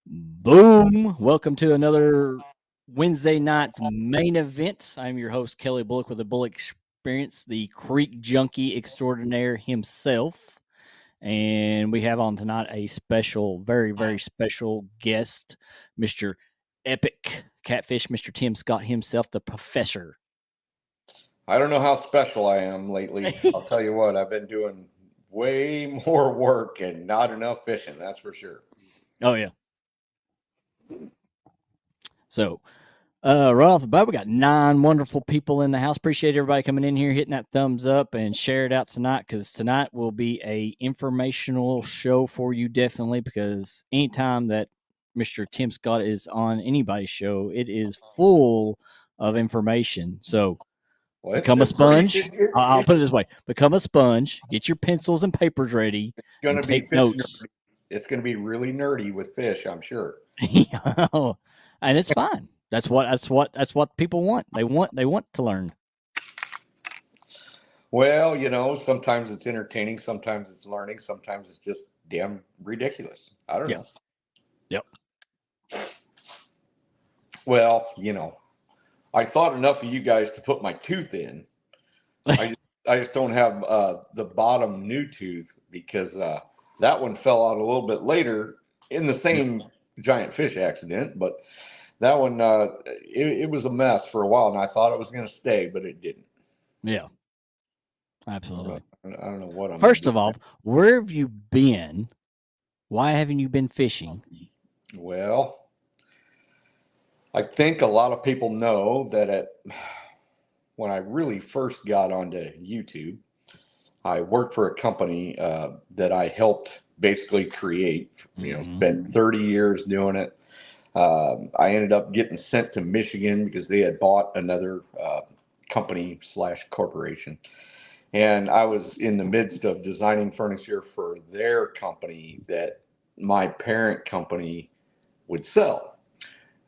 Boom! Welcome to another Wednesday night's main event. I'm your host, Kelly Bullock, with the Bullock Experience, the Creek Junkie extraordinaire himself. And we have on tonight a special, very, very special guest, Mr. Epic Catfish, Mr. Tim Scott himself, the professor. I don't know how special I am lately. I'll tell you what, I've been doing way more work and not enough fishing, that's for sure. Oh, yeah. So, right off the bat, we got 9 wonderful people in the house. Appreciate everybody coming in here, hitting that thumbs up, and share it out tonight, because tonight will be a informational show for you, definitely. Because anytime that Mr. Tim Scott is on anybody's show, it is full of information. So Well, become a it's pretty. sponge. I'll put it this way: become a sponge. Get your pencils and papers ready, Going and to be take fish notes. nerdy. It's going to be really nerdy with fish, I'm sure. And it's fine. That's what people want. They want to learn. Well, sometimes it's entertaining, sometimes it's learning, sometimes it's just damn ridiculous. I don't Yeah. know. Yep. Well, I thought enough of you guys to put my tooth in. I just don't have the bottom new tooth because that one fell out a little bit later in the Yep. same giant fish accident. But that one, it was a mess for a while, and I thought it was going to stay, but it didn't. Yeah. Absolutely. I don't know what I'm going to First do. of all, where have you been? Why haven't you been fishing? Well, I think a lot of people know that when I really first got onto YouTube, I worked for a company that I helped basically create. Spent 30 years doing it. I ended up getting sent to Michigan because they had bought another company / corporation. And I was in the midst of designing furniture for their company that my parent company would sell.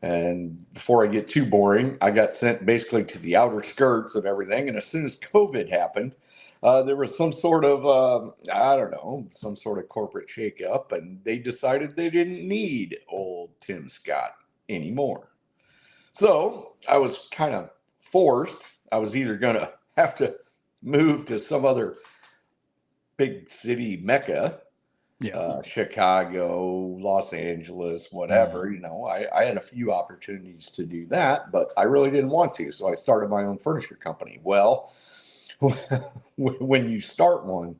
And before I get too boring, I got sent basically to the outer skirts of everything. And as soon as COVID happened, there was some sort of, I don't know, some sort of corporate shakeup, and they decided they didn't need old Tim Scott anymore. So I was kind of forced. I was either going to have to move to some other big city mecca, Yeah. Chicago, Los Angeles, whatever. I had a few opportunities to do that, but I really didn't want to. So I started my own furniture company. Well, when you start one,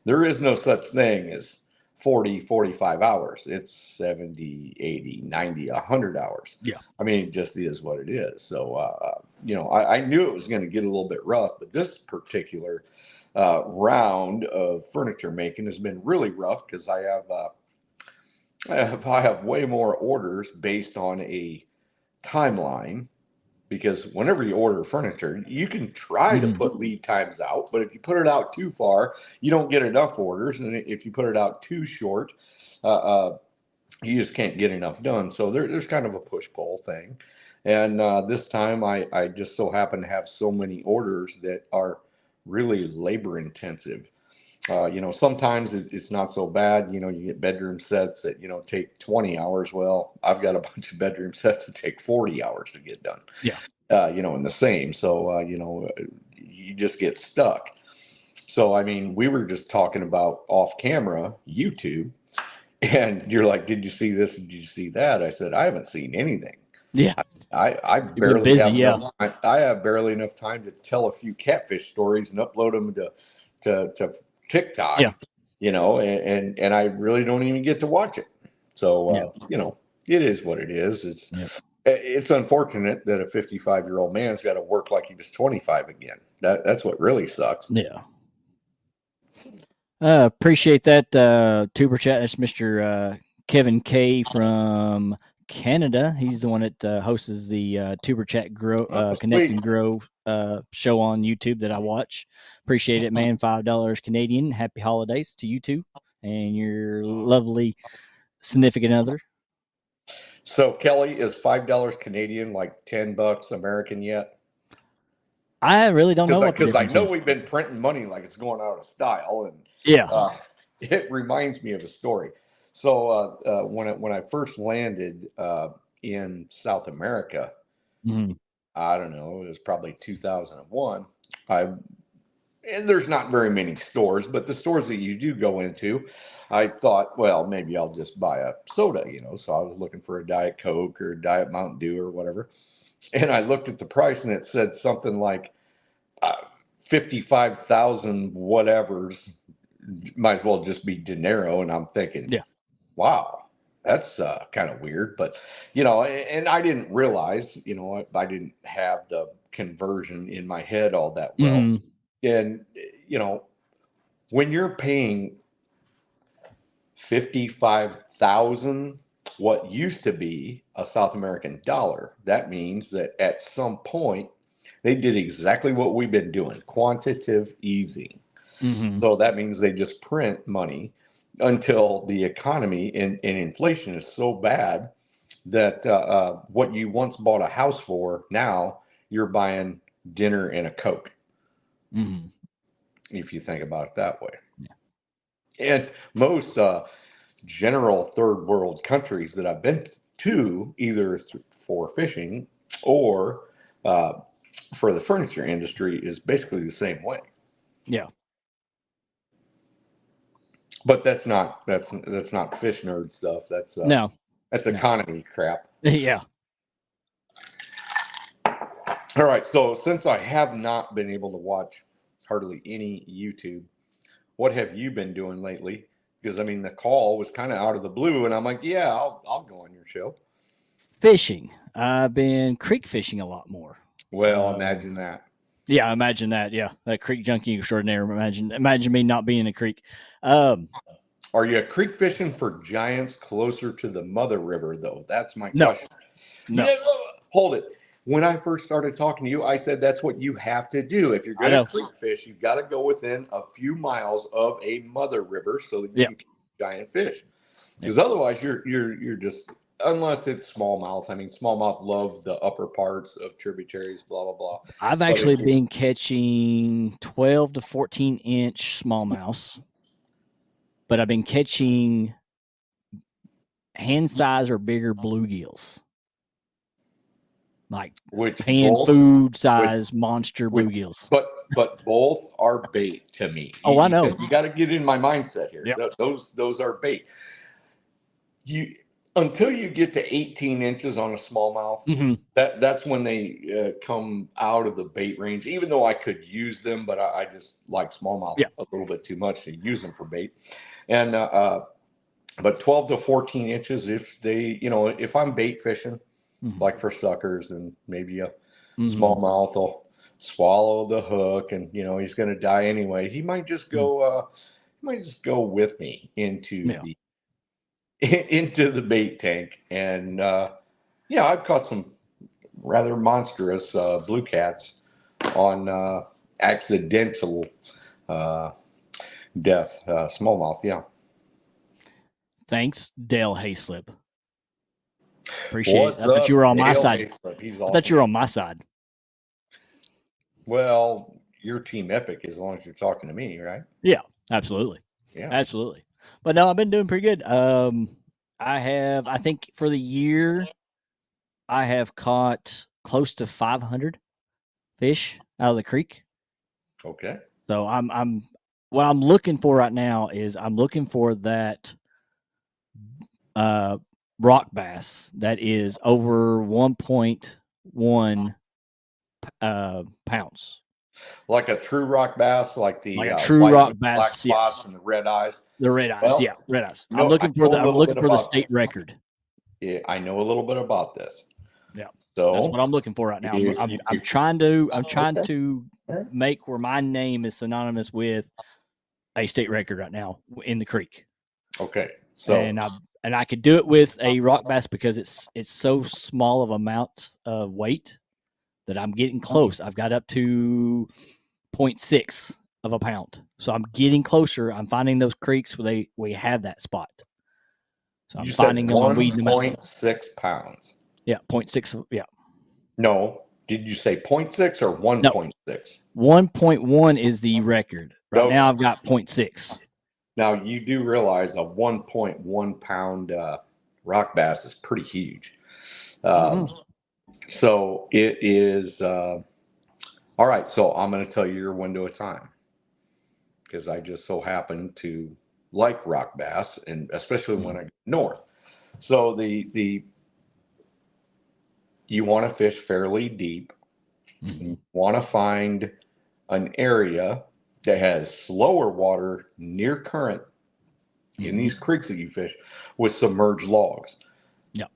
there is no such thing as 40, 45 hours. It's 70, 80, 90, 100 hours. Yeah. I mean, it just is what it is. So, I knew it was going to get a little bit rough, but this particular round of furniture making has been really rough because I have way more orders based on a timeline. Because whenever you order furniture, you can try to put lead times out, but if you put it out too far, you don't get enough orders, and if you put it out too short, uh, uh, you just can't get enough done. So there's kind of a push pull thing. And this time, I just so happen to have so many orders that are really labor intensive. Sometimes it's not so bad. You get bedroom sets that, take 20 hours. Well, I've got a bunch of bedroom sets that take 40 hours to get done, Yeah. in the same. So, you just get stuck. So, I mean, we were just talking about off camera YouTube, and you're like, did you see this? Did you see that? I said, I haven't seen anything. Yeah. I You've been barely busy. have Yeah. enough time. I have barely enough time to tell a few catfish stories and upload them to TikTok, Yeah. and I really don't even get to watch it. So, it is what it is. It's unfortunate that a 55-year-old man's got to work like he was 25 again. That's what really sucks. Yeah. Appreciate that tuber chat. That's Mr. Kevin K from Canada. He's the one that hosts the tuber chat connect and grow show on YouTube that I watch. Appreciate it, man. $5 Canadian. Happy holidays to you too and your lovely significant other. So, Kelly, is $5 Canadian like $10 American yet? I really don't know what the Because I difference know is. we've been printing money like it's going out of style, and Yeah. it reminds me of a story. So when I first landed in South America, Mm-hmm. I don't know, it was probably 2001. I and there's not very many stores, but the stores that you do go into, I thought, well, maybe I'll just buy a soda, So I was looking for a Diet Coke or a Diet Mountain Dew or whatever. And I looked at the price and it said something like 55,000 whatever's might as well just be dinero. And I'm thinking, Yeah. wow, that's kind of weird. But, and I didn't realize, I didn't have the conversion in my head all that well. Mm-hmm. And, when you're paying 55,000, what used to be a South American dollar, that means that at some point they did exactly what we've been doing, quantitative easing. Mm-hmm. So that means they just print money until the economy and inflation is so bad that what you once bought a house for, now you're buying dinner and a Coke, Mm-hmm. if you think about it that way. Yeah. And most general third world countries that I've been to, either for fishing or uh, for the furniture industry, is basically the same way. Yeah. But that's not fish nerd stuff. That's No. economy crap. Yeah. All right. So since I have not been able to watch hardly any YouTube, what have you been doing lately? Because I mean, the call was kind of out of the blue, and I'm like, yeah, I'll go on your show. Fishing. I've been creek fishing a lot more. Well, imagine that. Yeah, imagine that. Yeah, that creek junkie extraordinaire. Imagine me not being a creek. Um, Are you creek fishing for giants closer to the mother river, though? That's my no, question. no, Yeah, hold it. When I first started talking to you, I said that's what you have to do. If you're I going to know. creek fish, you've got to go within a few miles of a mother river so that you Yeah, can catch giant fish. yeah. Because otherwise, you're just, unless it's smallmouth. I mean, smallmouth love the upper parts of tributaries, blah blah blah. I've But actually if you, been catching 12 to 14-inch smallmouth, but I've been catching hand size or bigger bluegills, like which pan both, food which size monster which, bluegills. but both are bait to me. Oh, I know. You got to get in my mindset here. Yeah. Those are bait. You until you get to 18 inches on a smallmouth, Mm-hmm. that's when they come out of the bait range. Even though I could use them, but I just like smallmouth Yeah. a little bit too much to use them for bait. And but 12 to 14 inches, if they, if I'm bait fishing, Mm-hmm. like for suckers, and maybe a Mm-hmm. smallmouth will swallow the hook, and he's going to die anyway. He might just go. He might just go with me into Yeah. into the bait tank, and yeah, I've caught some rather monstrous blue cats on accidental uh, death, smallmouth. Yeah. Thanks, Dale Hayslip. Appreciate it. What's I thought you up, were on my Dale side. Hayslip? He's I awesome. thought you were on my side. Well, you're Team Epic as long as you're talking to me, right? Yeah, absolutely. Yeah. Absolutely. But no, I've been doing pretty good. I think for the year, I have caught close to 500 fish out of the creek. Okay. So what I'm looking for right now is I'm looking for that rock bass that is over 1.1 pounds. Like a true rock bass, like the Like a true white rock with black bass, spots yes. and the red eyes. The red eyes, Well, yeah, red eyes. I know a I'm little looking bit for the about state this. record. Yeah, I know a little bit about this. Yeah. So That's what I'm looking for right now. I'm trying to make where my name is synonymous with a state record right now in the creek. Okay. So And I could do it with a rock bass because it's so small of amount of weight that I'm getting close. I've got up to 0.6 of a pound. So I'm getting closer. I'm finding those creeks where we have that spot. So I'm finding them, I'm weeding them out. 1.6 pounds. Yeah, 0.6. Yeah. No. Did you say 0.6 or 1.6? No. 1.1 is the record. Right Okay. now I've got 0.6. Now you do realize a 1.1 pound rock bass is pretty huge. Mhm. So it is all right. So I'm going to tell you your window of time because I just so happen to like rock bass, and especially when I go north. So the you want to fish fairly deep. You want to find an area that has slower water near current in these creeks that you fish with submerged logs. Yep.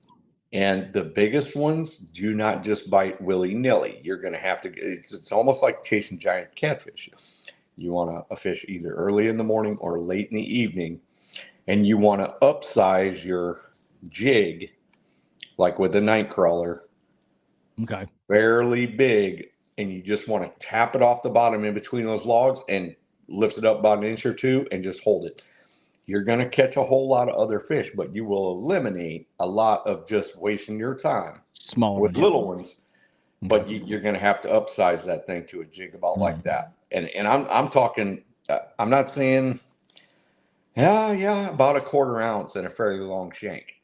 And the biggest ones do not just bite willy nilly. You're going to have to, it's almost like chasing giant catfish. You want to fish either early in the morning or late in the evening, and you want to upsize your jig, like with a night crawler, Okay. fairly big, and you just want to tap it off the bottom in between those logs and lift it up about an inch or two and just hold it. You're going to catch a whole lot of other fish, but you will eliminate a lot of just wasting your time Smaller with one, yeah. little ones. But Okay. you're going to have to upsize that thing to a jig about like Mhm. that. And I'm talking. I'm not saying about a quarter ounce and a fairly long shank,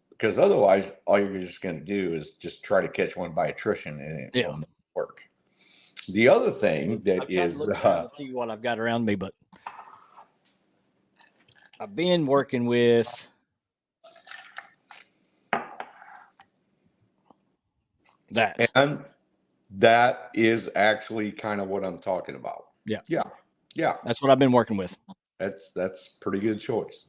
because otherwise all you're just going to do is just try to catch one by attrition and it Yeah. will not work. The other thing I've that tried to is look around to see what I've got around me, but I've been working with that. and that is actually kind of what I'm talking about. Yeah. Yeah. Yeah. That's what I've been working with. That's pretty good choice.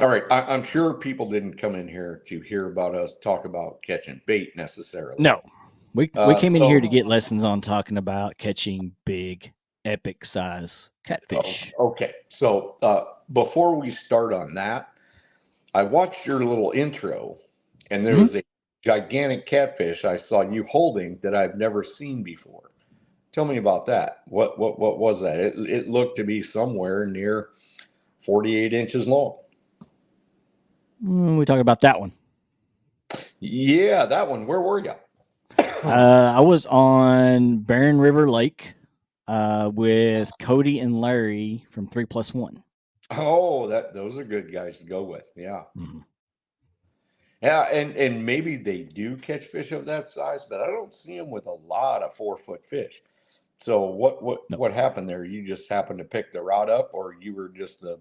All right, I'm sure people didn't come in here to hear about us talk about catching bait necessarily. No. We Uh, came in here so, to get lessons on talking about catching big, epic size catfish. okay. So before we start on that, I watched your little intro, and there Mhm. was a gigantic catfish I saw you holding that I've never seen before. Tell me about that. What was that? It looked to be somewhere near 48 inches long. We talk about that one. Yeah, that one. Where were you? I was on Barren River Lake with Cody and Larry from 3+1. Oh, those are good guys to go with. Yeah. Mhm. Yeah, and maybe they do catch fish of that size, but I don't see them with a lot of 4 foot fish. So No, what happened there? You just happened to pick the rod up, or you were just the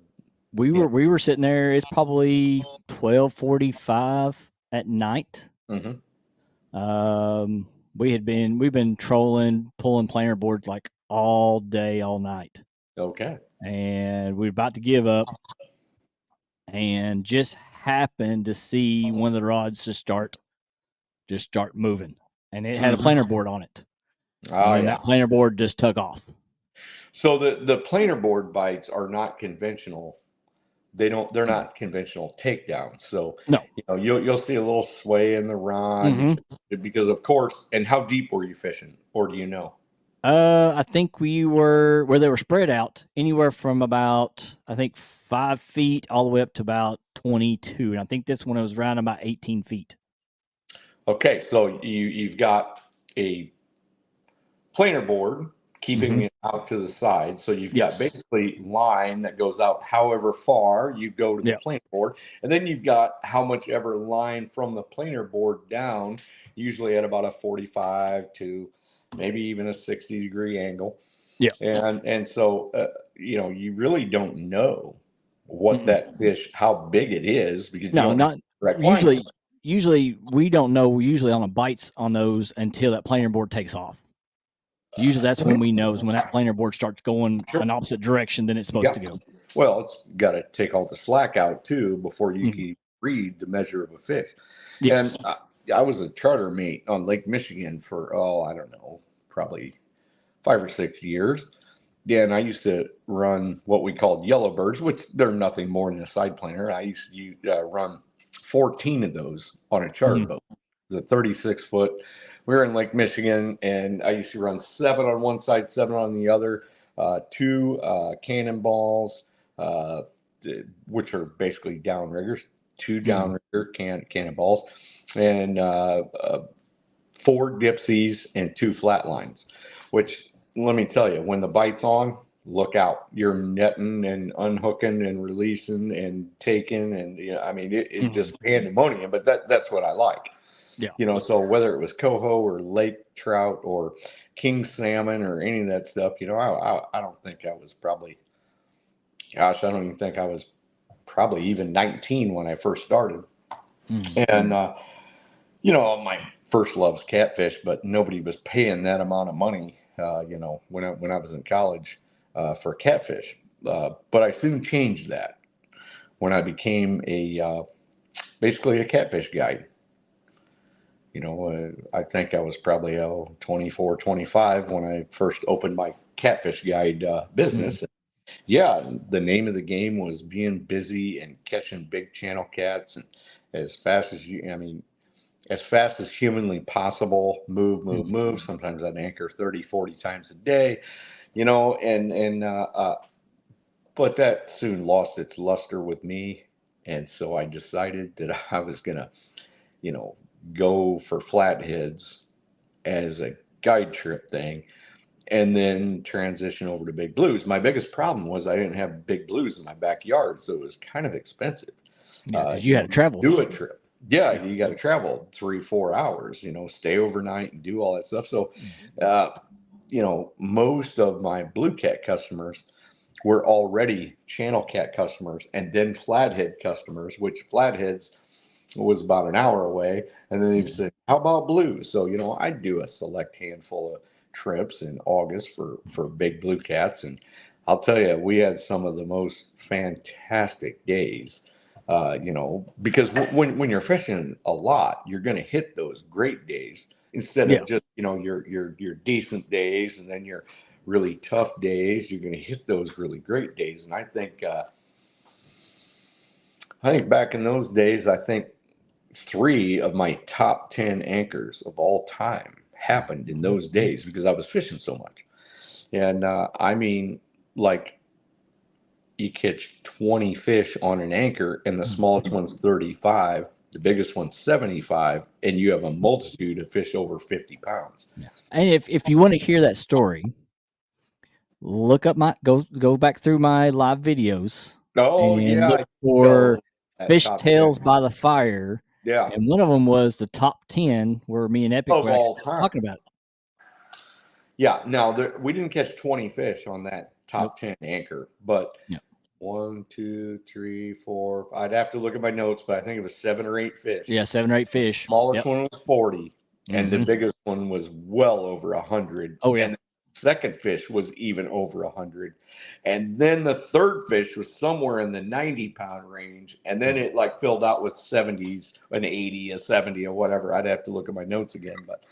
you we were sitting there. It's probably 12:45 at night. know? We've been trolling, pulling planer boards like all day, all night, Okay. and we're about to give up, and just happened to see one of the rods just start moving, and it had a Hmm. planer board on it, and Oh then yeah. that planer board just took off. So the planer board bites are not conventional. They're Mm. not conventional takedowns. So No. you'll see a little sway in the rod Hmm. because of course. And how deep were you fishing, or do you know? I think we were where they were spread out anywhere from about, I think, 5 feet all the way up to about 22. And I think this one was around about 18 feet. Okay, so you've got a planer board keeping Hmm. it out to the side. So you've got Yes. basically line that goes out however far you go to the Yeah. planer board. And then you've got how much ever line from the planer board down, usually at about a 45 to maybe even a 60-degree angle. Yeah. And so, you really don't know what Mm-mm. that fish, how big it is because you No, don't have not the correct line. usually. Usually, we don't know. Usually on the bites on those until that planer board takes off. Usually, that's when we know is when that planer board starts going Sure. an opposite direction than it's supposed Yeah. to go. Well, it's got to take all the slack out too before you Mhm. can read the measure of a fish. Yes. And I was a charter mate on Lake Michigan for, I don't know, probably 5 or 6 years. Yeah, and I used to run what we called yellowbirds, which they're nothing more than a side planer. I used to run 14 of those on a charter Mhm. boat. It was a 36 foot. We were in Lake Michigan, and I used to run 7 on one side, 7 on the other, two cannonballs, uh, which are basically downriggers, two Mhm. downrigger cannonballs, and four dipsies and two flatlines, which let me tell you, when the bite's on, look out. You're netting and unhooking and releasing and taking, and I mean, it just pandemonium. But that's what I like. Yeah. So whether it was coho or lake trout or king salmon or any of that stuff, I don't think I was probably, gosh, I don't even think I was probably even 19 when I first started. And my first love's catfish, but nobody was paying that amount of money, when I was in college, for catfish. But I soon changed that when I became basically a catfish guide. I think I was probably 24, 25 when I first opened my catfish guide business. Yeah, the name of the game was being busy and catching big channel cats, and as fast as as fast as humanly possible, move. Sometimes I'd anchor 30, 40 times a day, but that soon lost its luster with me. And so I decided that I was going to, you know, go for flatheads as a guide trip thing and then transition over to big blues. My biggest problem was I didn't have big blues in my backyard, so it was kind of expensive. Yeah, because you had to travel. Do a trip. Yeah, you got to travel 3-4 hours, stay overnight and do all that stuff. So, most of my blue cat customers were already channel cat customers and then flathead customers, which flatheads was about an hour away. And then they said, how about blues? So, I do a select handful of trips in August for big blue cats. And I'll tell you, we had some of the most fantastic days. Because when you're fishing a lot, you're going to hit those great days instead of just your decent days and then your really tough days. You're going to hit those really great days, and I think back in those days, I think 3 of my top 10 anchors of all time happened in those days because I was fishing so much. And like you catch 20 fish on an anchor, and the smallest one's 35, the biggest one's 75, and you have a multitude of fish over 50 pounds. And if you want to hear that story, look up go back through my live videos and look for Fish Tales by the Fire. Yeah. And one of them was the top 10 where me and Epic of were all time talking about it. Yeah. Now we didn't catch 20 fish on that top 10 anchor, but 1, 2, 3, 4. I'd have to look at my notes, but I think it was 7 or 8 fish. Yeah, 7 or 8 fish. Smallest one was 40, and the biggest one was well over 100. Oh yeah. And the second fish was even over 100, and then the third fish was somewhere in the 90-pound range, and then it like filled out with 70s, an 80, a 70, or whatever. I'd have to look at my notes again, but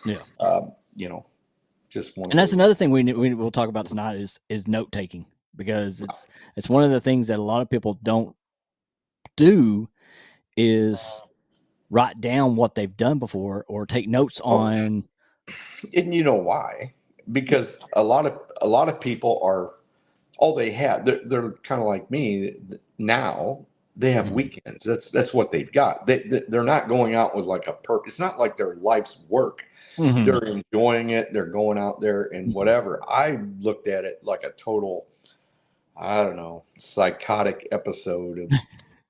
just one. And that's another thing we'll talk about tonight is note taking, because it's one of the things that a lot of people don't do is write down what they've done before or take notes on. And you know why? Because a lot of people are all they have. They're kind of like me now. They have weekends. That's what they've got. They're not going out with like a purpose. It's not like their life's work. They're enjoying it. They're going out there and whatever. I looked at it like a total, I don't know, psychotic episode of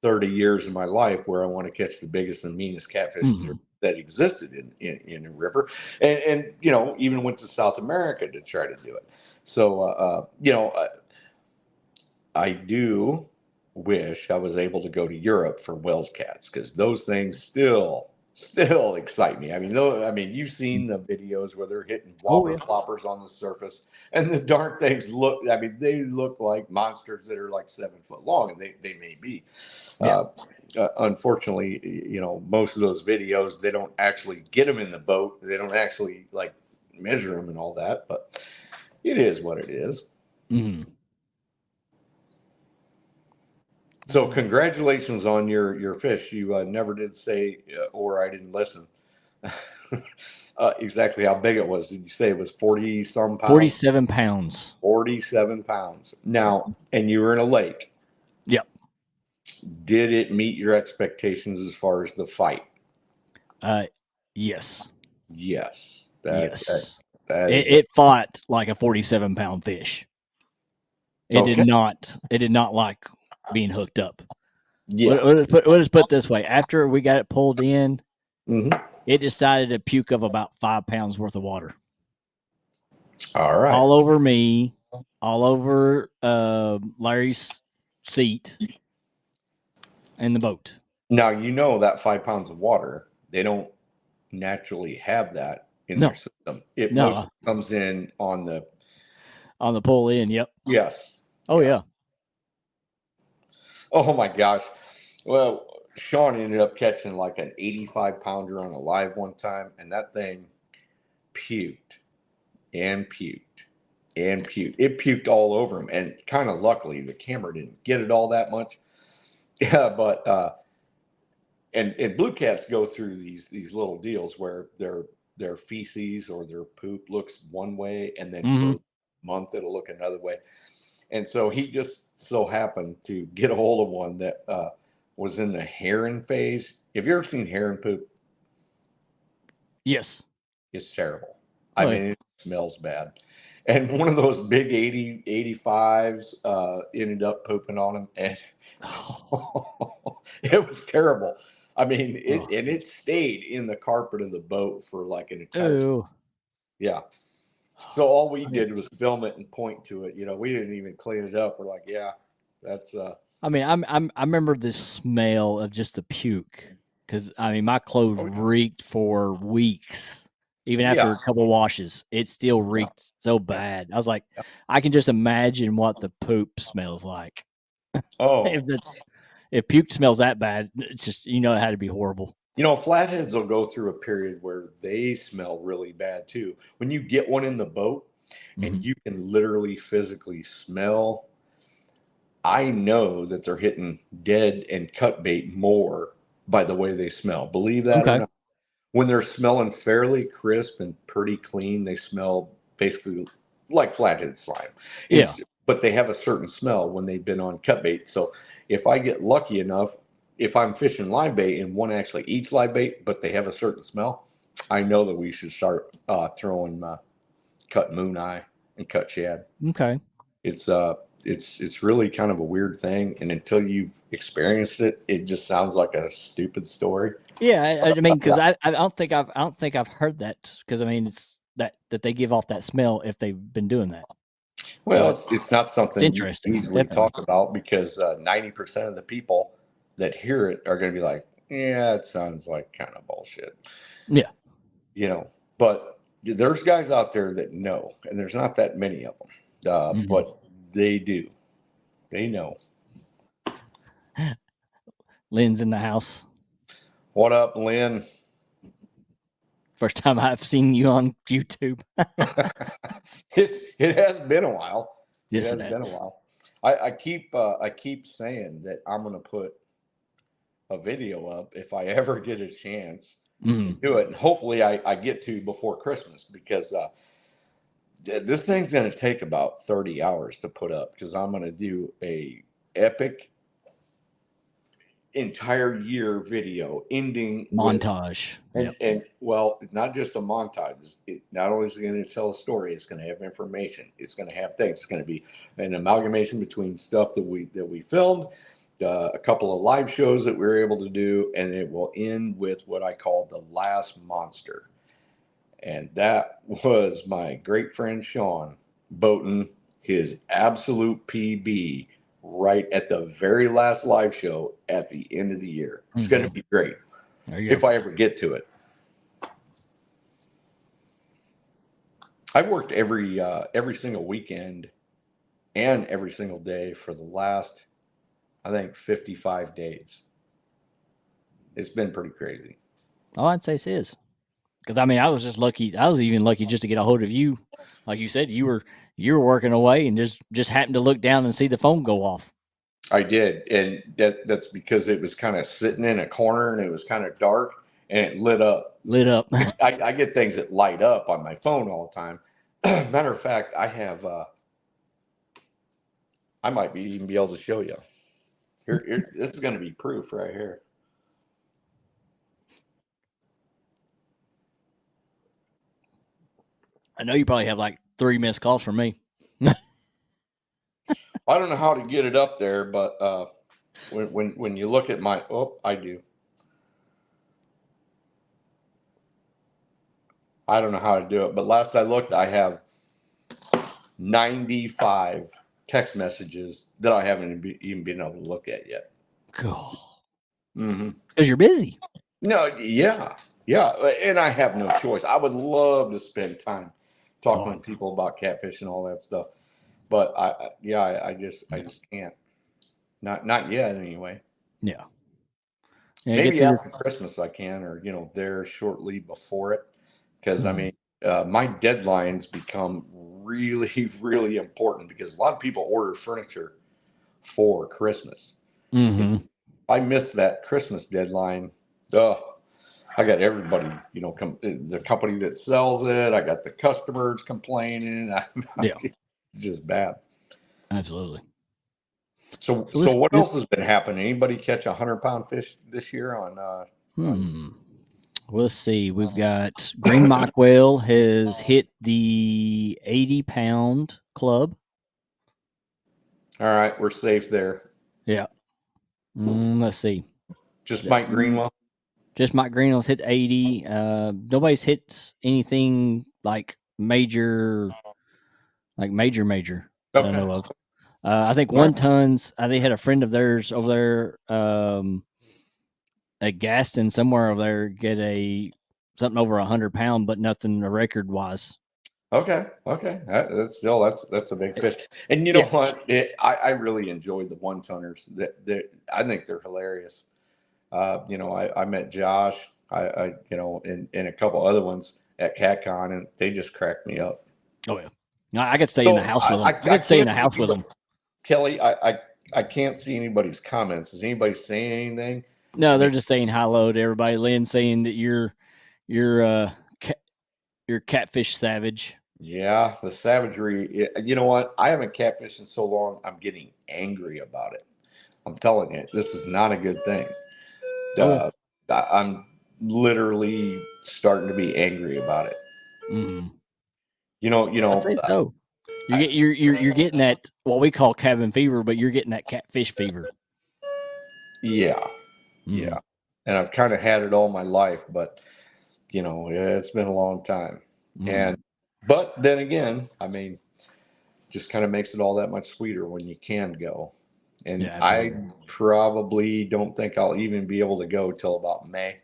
30 years of my life where I want to catch the biggest and meanest catfish that existed in a river, and even went to South America to try to do it. So I do wish I was able to go to Europe for Welsh cats, because those things still excite me. I mean, you've seen the videos where they're hitting whopper ploppers on the surface, and the darn things they look like monsters that are like 7 foot long, and they may be. Unfortunately, most of those videos, they don't actually get them in the boat. They don't actually like measure them and all that, but it is what it is. So congratulations on your fish. You never did say, or I didn't listen, exactly how big it was. Did you say it was 40 some pounds? 47 pounds. 47 pounds. Now, and you were in a lake. Yep. Did it meet your expectations as far as the fight? Yes. Yes. It fought like a 47-pound fish. It did Okay. not. It did not like being hooked up. Yeah. We'll just put it this way: after we got it pulled in, Hmm. it decided to puke up about 5 pounds worth of water All right. all over me, all over Larry's seat, and the boat. Now, you know that 5 pounds of water, they don't naturally have that in their No, system. It no, mostly comes in on the, on the pull in. Yep. yes, Oh yes. yeah. Oh my gosh. Well, Sean ended up catching like an 85 pounder on a live one time, and that thing puked and puked and puked. It puked all over him, and kind of luckily the camera didn't get it all that much. Yeah, but and blue cats go through these little deals where their feces or their poop looks one way, and then for Mm-hmm. a month it'll look another way. And so he just so happened to get a hold of one that was in the heron phase. Have you ever seen heron poop? Yes. It's terrible. I Oh yeah. mean, it smells bad. And one of those big 80 85s ended up pooping on him, and it was terrible. I mean, Oh. it stayed in the carpet of the boat for like an entire, Ew. yeah. So all we I mean, did was film it and point to it. You know, we didn't even clean it up. We're like, yeah, that's I remember the smell of just the puke because I mean my clothes oh, reeked for weeks. Even yeah, after a couple washes, it still yeah, reeked so yeah, bad. I was like, yeah. I can just imagine what the poop smells like. Oh, If that's if puke smells that bad, it's just it had to be horrible. you know, flatheads will go through a period where they smell really bad too. When you get one in the boat and Hmm. you can literally physically smell, I know that they're hitting dead and cut bait more by the way they smell. Believe that or Okay. not. When they're smelling fairly crisp and pretty clean, they smell basically like flathead slime. Yeah. But they have a certain smell when they've been on cut bait. So if I get lucky enough, if I'm fishing live bait and one actually eats live bait, but they have a certain smell, I know that we should start throwing cut moon eye and cut shad. Okay. It's it's really kind of a weird thing, and until you've experienced it, it just sounds like a stupid story. Yeah. I mean, Yeah. because I don't think I've heard that because I mean it's that they give off that smell if they've been doing that. Well, So it's not it's something you can interesting. easily Definitely. talk about because 90% of the people that hear it are going to be like, yeah, it sounds like kind of bullshit, Yeah. you know. But there's guys out there that know, and there's not that many of them, Hmm. but they do. They know. Lynn's in the house. What up, Lynn? First time I've seen you on YouTube. It has been a while. It Yes, it has been a has. while. I keep saying that I'm going to put a video up if I ever get a chance to Mm. do it, and hopefully I get to before Christmas because this thing's going to take about 30 hours to put up because I'm going to do a epic entire year video ending with Montage. Yep. and well, not just a montage. It not only is it going to tell a story, it's going to have information. It's going to have things. It's going to be an amalgamation between stuff that we filmed, a couple of live shows that we were able to do, and it will end with what I call the last monster. And that was my great friend Sean boating his absolute PB right at the very last live show at the end of the year. It's going Hmm. to be great There you if go. I ever get to it. I've worked every single weekend and every single day for the last, I think, 55 days. It's been pretty crazy. Oh, I'd say it is. Because I mean, I was just lucky. I was even lucky just to get a hold of you. Like you said, you were working away and just happened to look down and see the phone go off. I did, and that's because it was kind of sitting in a corner and it was kind of dark and it lit up. Lit up. I get things that light up on my phone all the time. Matter of fact, I have. I might even be able to show you. This is going to be proof right here. I know you probably have like 3 missed calls from me. I don't know how to get it up there, but when you look at my, I do. I don't know how to do it, but last I looked, I have 95 text messages that I haven't even been able to look at yet. Cool. Mm-hmm. Because you're busy. No, yeah, and I have no choice. I would love to spend time talking with people about catfish and all that stuff, but I just can't. Not yet, anyway. Yeah. Maybe after Christmas I can, or there shortly before it, because I mean, my deadlines become really, really important because a lot of people order furniture for Christmas. Mm-hmm. If I missed that Christmas deadline, I got everybody, the company that sells it. I got the customers complaining. Yeah. Just bad. Absolutely. So what else has been happening? Anybody catch 100-pound fish this year on Let's see. We've got Green Mockwell has hit the 80-pound club. All right, we're safe there. Yeah. Let's see. Just Mike Greenwell. Just Mike Greenwell's hit 80. Nobody's hit anything like major. Okay. That I know of. I think 1 tons. They had a friend of theirs over there at Gaston somewhere over there get something over 100-pound, but nothing record wise. Okay. That's a big fish. And you know what? I really enjoyed the 1-tonners. I think they're hilarious. I met Josh, and a couple other ones at CatCon, and they just cracked me up. Oh yeah, I could stay in the house with them. I could stay in the house with them. Kelly, I can't see anybody's comments. Is anybody saying anything? No, they're just saying hello to everybody. Lynn's saying that you're catfish savage. Yeah, the savagery. You know what? I haven't catfished in so long. I'm getting angry about it. I'm telling you, this is not a good thing. I'm literally starting to be angry about it. Mm-hmm. I'd say so. You're getting that what we call cabin fever, but you're getting that catfish fever. Yeah, yeah. And I've kind of had it all my life, but it's been a long time. But then again, I mean, just kind of makes it all that much sweeter when you can go. And I probably don't think I'll even be able to go till about May.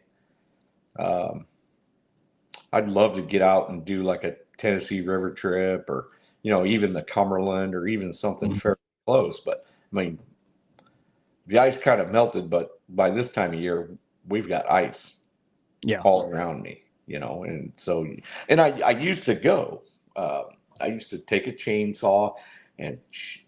I'd love to get out and do like a Tennessee River trip, or even the Cumberland, or even something fairly close. But I mean, the ice kind of melted, but by this time of year, we've got ice all around me, and so, and I used to go, I used to take a chainsaw and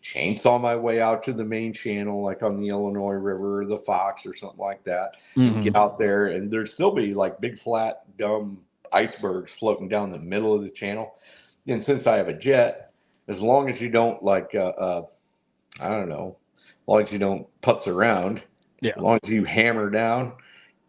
chainsaw my way out to the main channel, like on the Illinois River or the Fox or something like that, and get out there, and there'd still be like big, flat, dumb icebergs floating down the middle of the channel. And since I have a jet, as long as you don't I don't know, as long as you don't putz around, as long as you hammer down,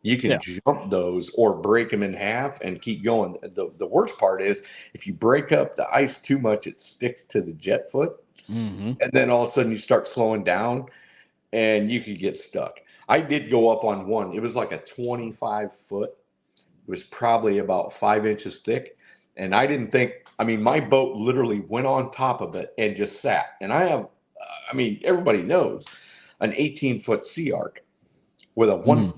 you can jump those or break them in half and keep going. The worst part is if you break up the ice too much, it sticks to the jet foot. And then all of a sudden you start slowing down and you could get stuck. I did go up on one. It was like a 25-foot. It was probably about 5 inches thick. And I didn't think, I mean, my boat literally went on top of it and just sat. And I have, everybody knows an 18-foot Sea Arc with a one.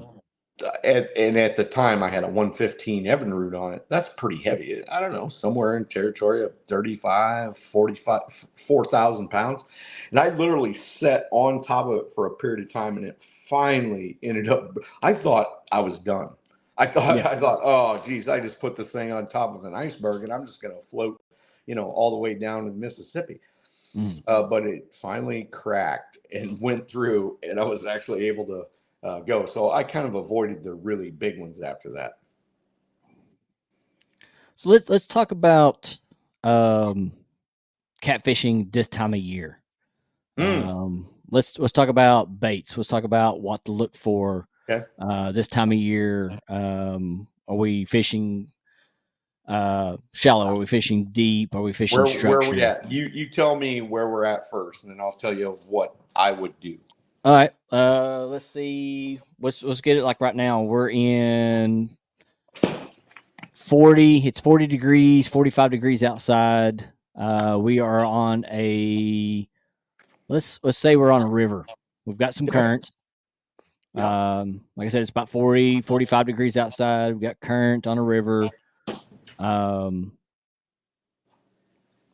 And at the time I had a 115 Evinrude on it. That's pretty heavy. I don't know, somewhere in territory of 35, 45, 4,000 pounds. And I literally sat on top of it for a period of time, and it finally ended up, I thought I was done. I thought, oh, geez, I just put this thing on top of an iceberg and I'm just going to float, all the way down to the Mississippi. But it finally cracked and went through, and I was actually able to go. So I kind of avoided the really big ones after that. So let's talk about catfishing this time of year. Let's talk about baits. Let's talk about what to look for this time of year. Are we fishing shallow? Are we fishing deep? Are we fishing Where are we structure? at? You tell me where we're at first, and then I'll tell you what I would do. All right. Let's see. Let's get it like right now. We're in 40. It's 40 degrees, 45 degrees outside. We are on a let's say we're on a river. We've got some current. Like I said, it's about 40, 45 degrees outside. We've got current on a river. And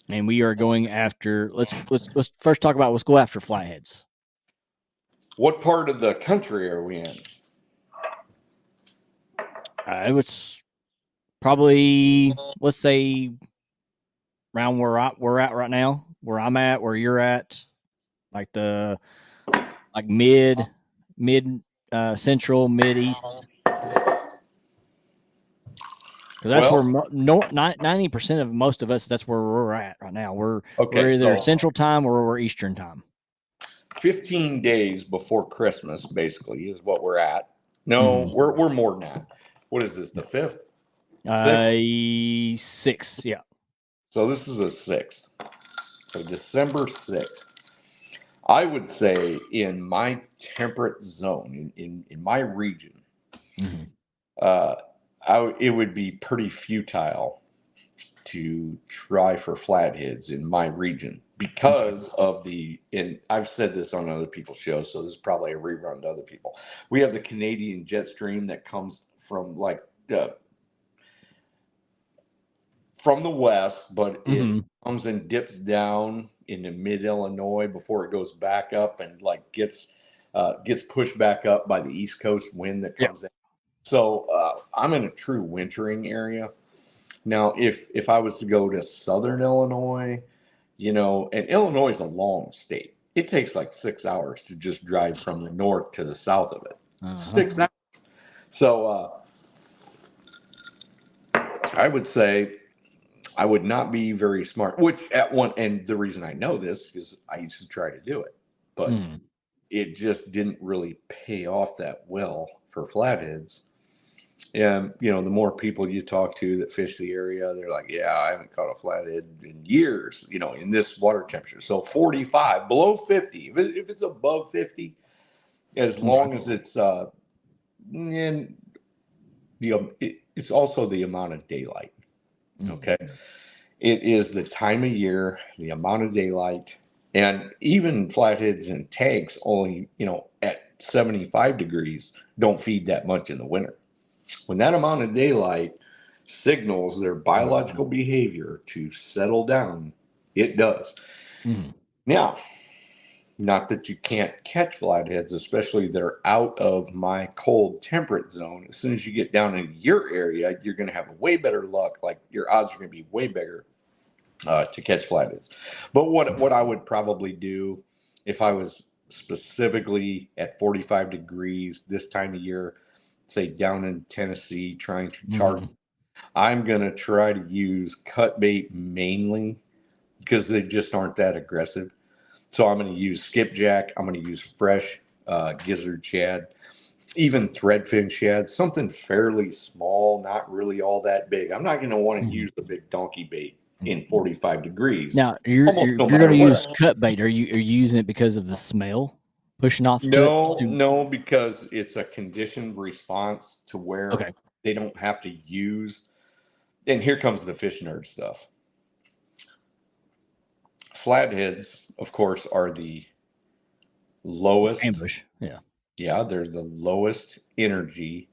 we are going after let's first talk about let's go after flatheads. What part of the country are we in? It was probably let's say around where we're at right now, where I'm at, where you're at, like mid central, mid east. Because that's where 90% of most of us, that's where we're at right now. We're either Central Time or we're Eastern Time. 15 days before Christmas, basically, is what we're at. No, we're more than that. What is this? The 5th? 6th, yeah. So this is the 6th. So December 6th. I would say in my temperate zone, in my region, it would be pretty futile to try for flatheads in my region because of and I've said this on other people's shows, so this is probably a rerun to other people. We have the Canadian jet stream that comes from from the west, but it comes and dips down into mid-Illinois before it goes back up and gets pushed back up by the East Coast wind that comes in. So I'm in a true wintering area. Now, if I was to go to southern Illinois, and Illinois is a long state. It takes like 6 hours to just drive from the north to the south of it. 6 hours. So I would say I would not be very smart, which and the reason I know this is I used to try to do it, but it just didn't really pay off that well for flatheads. And, the more people you talk to that fish the area, they're like, yeah, I haven't caught a flathead in years, in this water temperature. So 45, below 50, if it's above 50, as long as it's, and it's also the amount of daylight. Okay. It is the time of year, the amount of daylight, and even flatheads and tanks only, at 75 degrees don't feed that much in the winter. When that amount of daylight signals their biological behavior to settle down, it does. Now, not that you can't catch flatheads, especially that are out of my cold temperate zone. As soon as you get down in your area, you're going to have way better luck. Like your odds are going to be way bigger to catch flatheads. But what I would probably do if I was specifically at 45 degrees this time of year, say down in Tennessee, trying to target, I'm going to try to use cut bait mainly because they just aren't that aggressive. So I'm going to use skipjack. I'm going to use fresh gizzard shad, even threadfin shad, something fairly small, not really all that big. I'm not going to want to use the big donkey bait in 45 degrees. Now, you're going to use cut bait. Are you using it because of the smell pushing off? No, because it's a conditioned response to where they don't have to use. And here comes the fish nerd stuff. Flatheads, of course, are the lowest ambush. Yeah, they're the lowest energy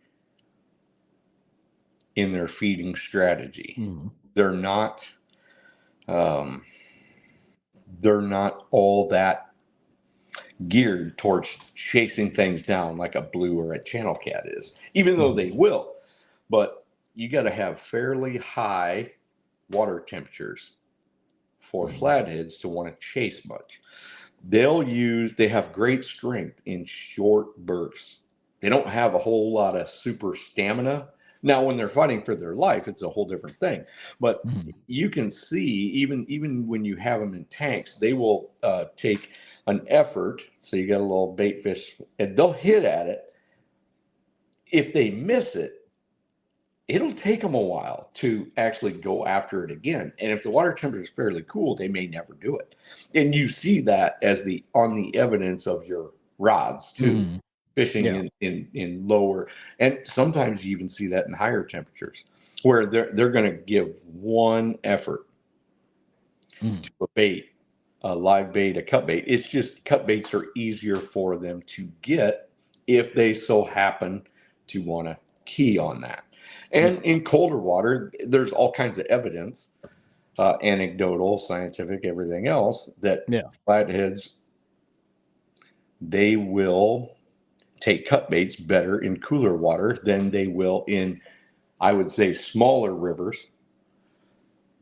in their feeding strategy. They're not all that geared towards chasing things down like a blue or a channel cat is, even though they will. But you got to have fairly high water temperatures for flatheads to want to chase much. They have great strength in short bursts. They don't have a whole lot of super stamina. Now, when they're fighting for their life, it's a whole different thing. But you can see, even when you have them in tanks, they will take an effort. So you got a little bait fish, and they'll hit at it. If they miss it, it'll take them a while to actually go after it again. And if the water temperature is fairly cool, they may never do it. And you see that as the on the evidence of your rods too, Mm-hmm. fishing Yeah. in lower, and sometimes you even see that in higher temperatures, where they're going to give one effort Mm-hmm. to a bait, a live bait, a cut bait. It's just cut baits are easier for them to get if they so happen to want to key on that. Yeah. And in colder water, there's all kinds of evidence, anecdotal, scientific, everything else, that Yeah. flatheads, they will take cut baits better in cooler water than they will in, I would say, smaller rivers.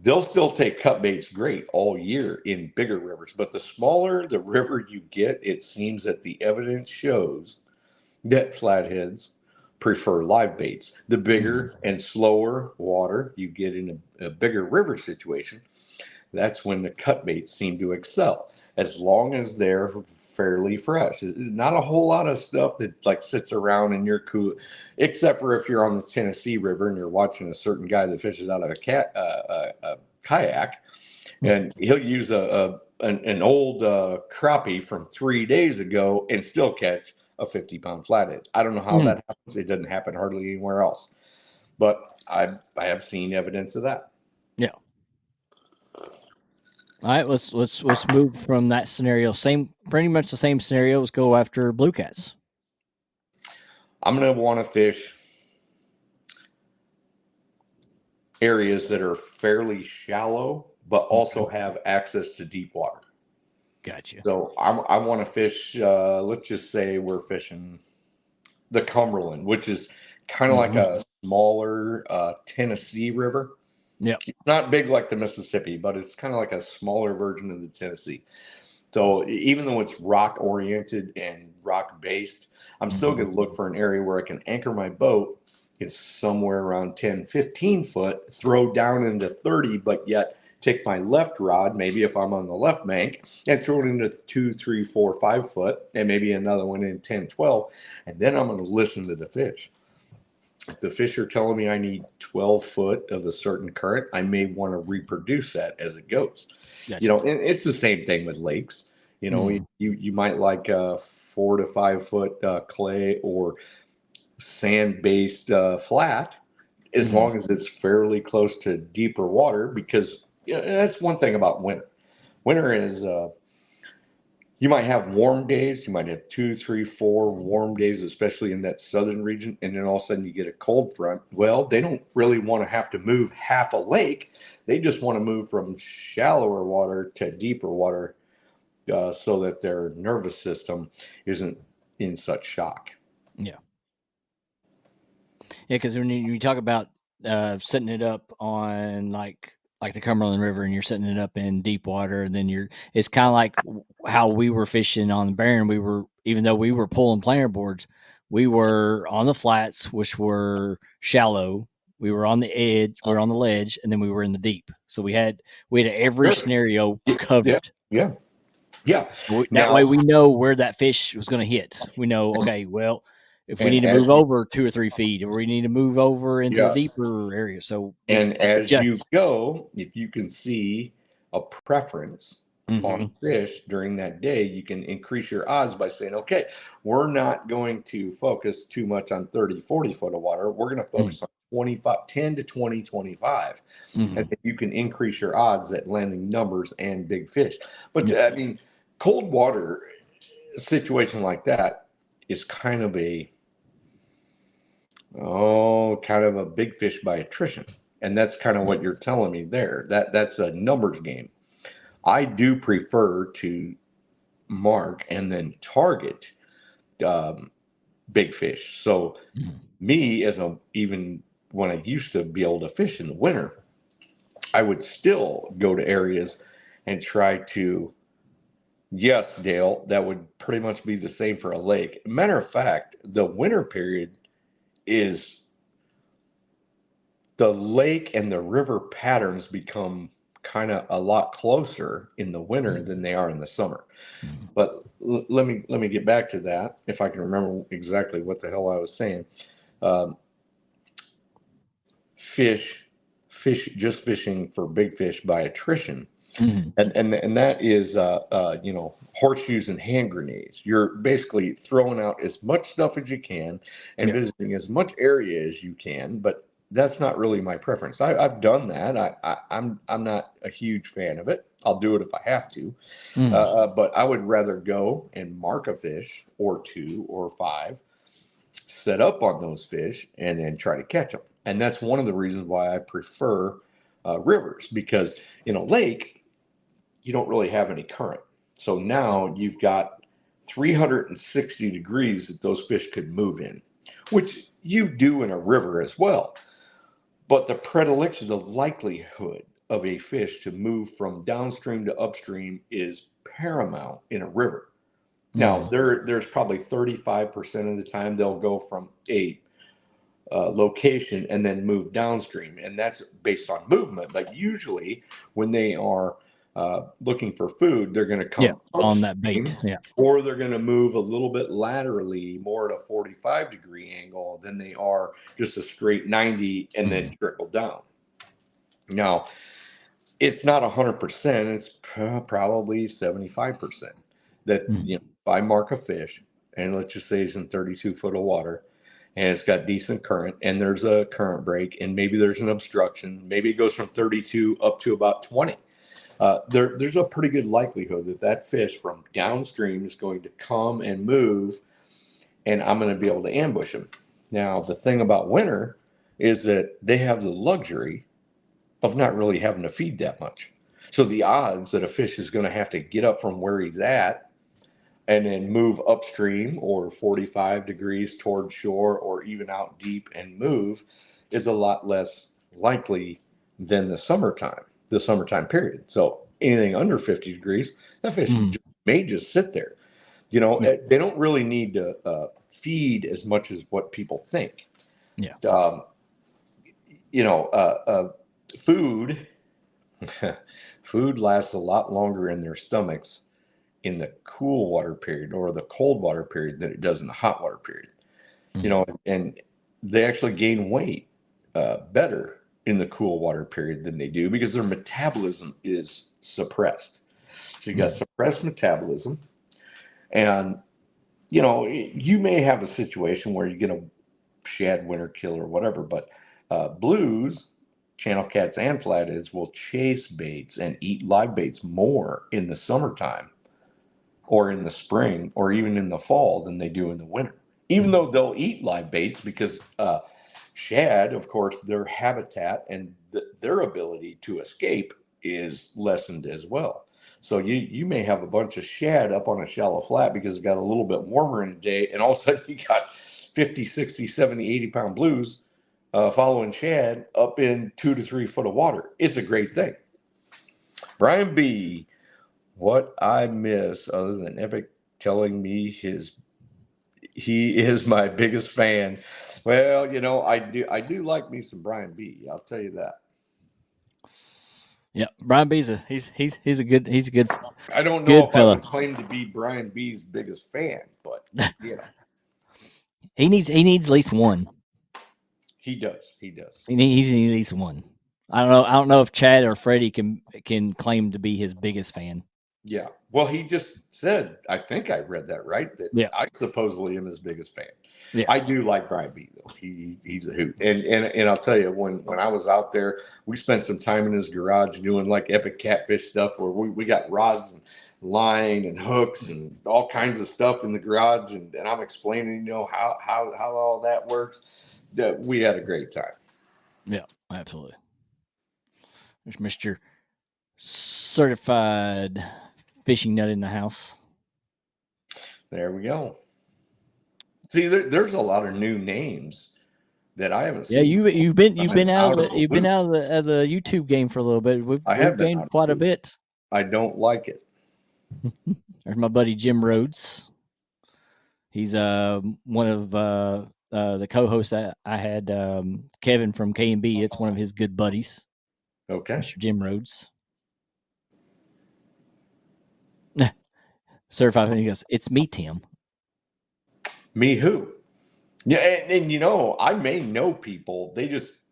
They'll still take cut baits great all year in bigger rivers, but the smaller the river you get, it seems that the evidence shows that flatheads prefer live baits. The Mm-hmm. bigger and slower water you get in a bigger river situation, that's when the cut baits seem to excel, as long as they're fairly fresh. Not a whole lot of stuff that like sits around in your cool, except for if you're on the Tennessee River and you're watching a certain guy that fishes out of a kayak, and he'll use an old crappie from 3 days ago and still catch a 50-pound flathead. I don't know how Mm-hmm. that happens. It doesn't happen hardly anywhere else, but I have seen evidence of that. Yeah. All right, let's move from that scenario. Same, pretty much the same scenario. Let's go after blue cats. I'm going to want to fish areas that are fairly shallow, but also Okay. have access to deep water. Gotcha. So I want to fish, let's just say we're fishing the Cumberland, which is kind of like Mm-hmm. a smaller Tennessee River. Yep. It's not big like the Mississippi, but it's kind of like a smaller version of the Tennessee. So even though it's rock oriented and rock based, I'm still Mm-hmm. going to look for an area where I can anchor my boat. It's somewhere around 10, 15 foot, throw down into 30, but yet take my left rod, maybe if I'm on the left bank, and throw it into 2, 3, 4, 5 foot, and maybe another one in 10, 12. And then I'm going to listen to the fish. If the fish are telling me I need 12 foot of a certain current, I may want to reproduce that as it goes. Gotcha. And it's the same thing with lakes. Mm-hmm. You might like a 4 to 5 foot clay or sand based flat, as Mm-hmm. long as it's fairly close to deeper water. Because that's one thing about winter. Winter is you might have warm days. You might have 2, 3, 4 warm days, especially in that southern region. And then all of a sudden you get a cold front. Well, they don't really want to have to move half a lake. They just want to move from shallower water to deeper water, so that their nervous system isn't in such shock. Yeah. Yeah, because when you talk about setting it up on like the Cumberland River, and you're setting it up in deep water, and then it's kind of like how we were fishing on the Barren. We were, even though we were pulling planer boards, we were on the flats, which were shallow. We were on the edge, we were on the ledge, and then we were in the deep. So we had every Sure. scenario Yeah, covered. yeah, yeah. That Now, way we know where that fish was going to hit. We know, okay, well, if we and need to as move you, over 2 or 3 feet, or we need to move over into the yes, deeper area, so we and as you adjust. go, if you can see a preference on Mm-hmm. fish during that day, you can increase your odds by saying, okay, we're not going to focus too much on 30, 40 foot of water. We're going to focus on 25, 10 to 20, 25. And Mm-hmm. then you can increase your odds at landing numbers and big fish. But Yep. I mean, cold water situation like that is kind of kind of a big fish by attrition. And that's kind of what you're telling me there. That's a numbers game. I do prefer to mark and then target um, big fish. So Mm-hmm. me, even when I used to be able to fish in the winter, I would still go to areas and try to. Yes, Dale, that would pretty much be the same for a lake. Matter of fact, the winter period is the lake and the river patterns become kind of a lot closer in the winter than they are in the summer. Mm-hmm. But let me get back to that if I can remember exactly what the hell I was saying. Um, fish just fishing for big fish by attrition. Mm-hmm. And that is horseshoes and hand grenades. You're basically throwing out as much stuff as you can and visiting as much area as you can, but that's not really my preference. I've done that. I'm not a huge fan of it. I'll do it if I have to, but I would rather go and mark a fish or two or five, set up on those fish, and then try to catch them. And that's one of the reasons why I prefer rivers, because in a lake you don't really have any current. So now you've got 360 degrees that those fish could move in, which you do in a river as well. But the predilection, the likelihood of a fish to move from downstream to upstream is paramount in a river. Now, there's probably 35% of the time they'll go from a location and then move downstream, and that's based on movement. But usually, when they are looking for food, they're going to come on that upstream, bait, or they're going to move a little bit laterally, more at a 45-degree angle than they are just a straight 90 and then trickle down. Now, it's not 100%; it's probably 75% that if I mark a fish, and let's just say it's in 32 foot of water, and it's got decent current, and there's a current break, and maybe there's an obstruction, maybe it goes from 32 up to about 20. There's a pretty good likelihood that that fish from downstream is going to come and move, and I'm going to be able to ambush him. Now, the thing about winter is that they have the luxury of not really having to feed that much. So the odds that a fish is going to have to get up from where he's at and then move upstream or 45 degrees toward shore or even out deep and move is a lot less likely than the summertime period. So anything under 50 degrees, that fish may just sit there. They don't really need to feed as much as what people think. Yeah. Food food lasts a lot longer in their stomachs in the cool water period or the cold water period than it does in the hot water period. And they actually gain weight better in the cool water period than they do because their metabolism is suppressed. So you got suppressed metabolism, and you may have a situation where you get a shad winter kill or whatever, but blues, channel cats, and flatheads will chase baits and eat live baits more in the summertime or in the spring or even in the fall than they do in the winter, even though they'll eat live baits because shad, of course, their habitat and their ability to escape is lessened as well. So you may have a bunch of shad up on a shallow flat because it got a little bit warmer in the day, and all of a sudden you got 50, 60, 70, 80-pound blues following shad up in 2 to 3 foot of water. It's a great thing. Brian B., what I miss other than Epic telling me he is my biggest fan. Well, I do like me some Brian B. I'll tell you that. Yeah, Brian B's he's a good I don't know good if I fella. would claim to be Brian B's biggest fan, but He needs at least one. he does. He needs at least one. I don't know if Chad or Freddie can claim to be his biggest fan. Yeah. Well, he just said, I think I read that right, that I supposedly am his biggest fan. Yeah. I do like Brian B, though. He's a hoot. And I'll tell you, when I was out there, we spent some time in his garage doing like epic catfish stuff where we got rods and line and hooks and all kinds of stuff in the garage. And I'm explaining, how all that works. We had a great time. Yeah, absolutely. There's Mr. Certified Fishing Nut in the house. There we go. See, there's a lot of new names that I haven't seen. Yeah, you've been out of the YouTube game for a little bit. We've gained quite a bit. I don't like it. There's my buddy Jim Rhodes. He's one of the co-hosts I had, Kevin from K&B. It's one of his good buddies. Okay, Mr. Jim Rhodes. Certified. He goes, "It's me, Tim." Me who? Yeah, and I may know people. They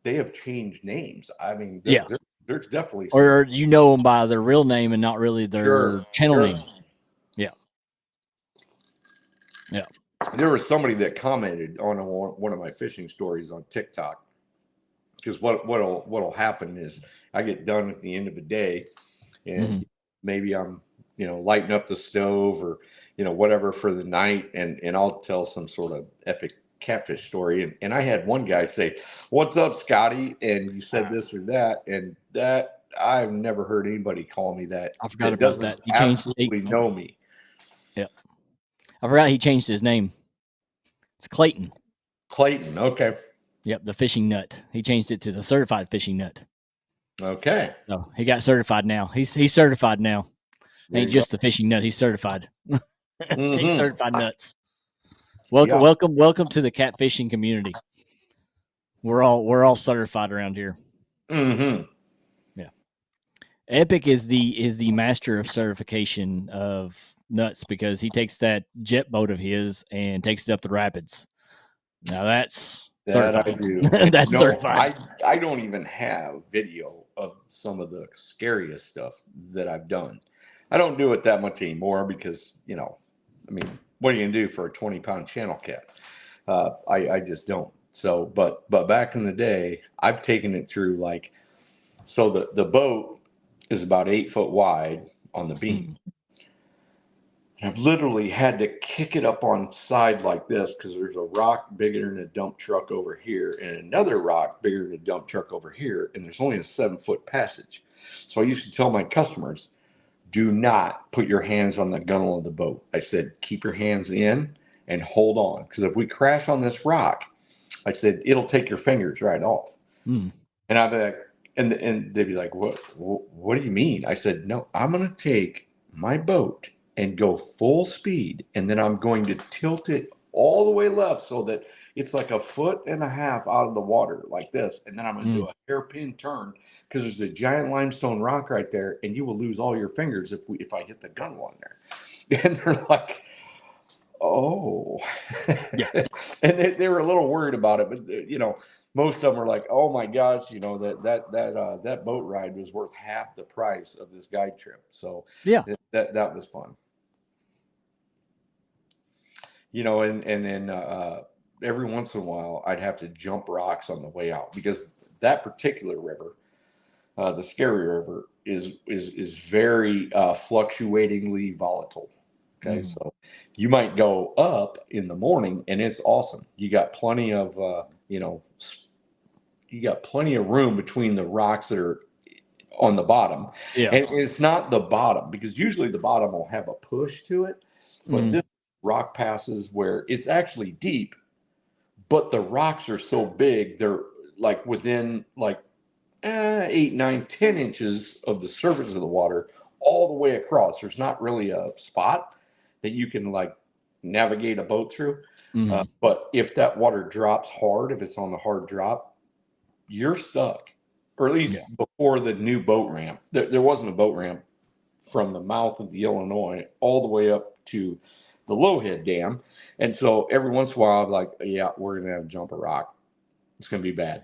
they have changed names. I mean, Yeah. there's definitely some. Or you know them by their real name and not really their Sure, channel sure. name. Yeah. Yeah. There was somebody that commented on one of my fishing stories on TikTok, because what'll happen is I get done at the end of the day, and maybe I'm lighting up the stove or whatever for the night, and I'll tell some sort of epic catfish story, and I had one guy say, "What's up, Scotty?" and you said this or that, and that I've never heard anybody call me that I forgot about doesn't that. He changed. absolutely know me. Yeah. I forgot he changed his name. It's Clayton. Clayton. Okay. Yep, the fishing nut. He changed it to the certified fishing nut. Okay. So he got certified now. He's certified now. There Ain't you go. just the fishing nut. He's certified. He's Mm-hmm. certified nuts. Welcome, Yeah. welcome to the catfishing community. We're all certified around here. Mm-hmm. Yeah. Epic is the master of certification of nuts because he takes that jet boat of his and takes it up the rapids. Now that's That I certified. do. And That's certified. I don't even have video of some of the scariest stuff that I've done. I don't do it that much anymore because, I mean, what are you gonna do for a 20-pound channel cat? I just don't. So, but back in the day, I've taken it through so the boat is about 8 foot wide on the beam. And I've literally had to kick it up on side like this because there's a rock bigger than a dump truck over here and another rock bigger than a dump truck over here. And there's only a 7-foot passage. So I used to tell my customers, do not put your hands on the gunnel of the boat. I said, keep your hands in and hold on. Because if we crash on this rock, I said, it'll take your fingers right off. Mm. And I'd be like, and they'd be like, what do you mean? I said, no, I'm going to take my boat and go full speed, and then I'm going to tilt it all the way left so that it's like 1.5 feet out of the water like this, and then I'm going to do a hairpin turn because there's a giant limestone rock right there, and you will lose all your fingers if I hit the gun on there. And they're like, oh, Yeah. and they were a little worried about it, but most of them were like, oh my gosh, that boat ride was worth half the price of this guide trip. So Yeah. that was fun. And then every once in a while I'd have to jump rocks on the way out because that particular river, the Scary River, is very fluctuatingly volatile. Okay, so you might go up in the morning and it's awesome. You got plenty of room between the rocks that are on the bottom. Yeah. And it's not the bottom because usually the bottom will have a push to it, but this rock passes where it's actually deep, but the rocks are so big they're like within 8, 9, 10 inches of the surface of the water all the way across. There's not really a spot that you can navigate a boat through. But if that water drops hard, if it's on the hard drop, you're stuck. Or at least before the new boat ramp. There wasn't a boat ramp from the mouth of the Illinois all the way up to the Lowhead Dam. And so every once in a while, I'm like, yeah, we're going to have to jump a rock. It's going to be bad.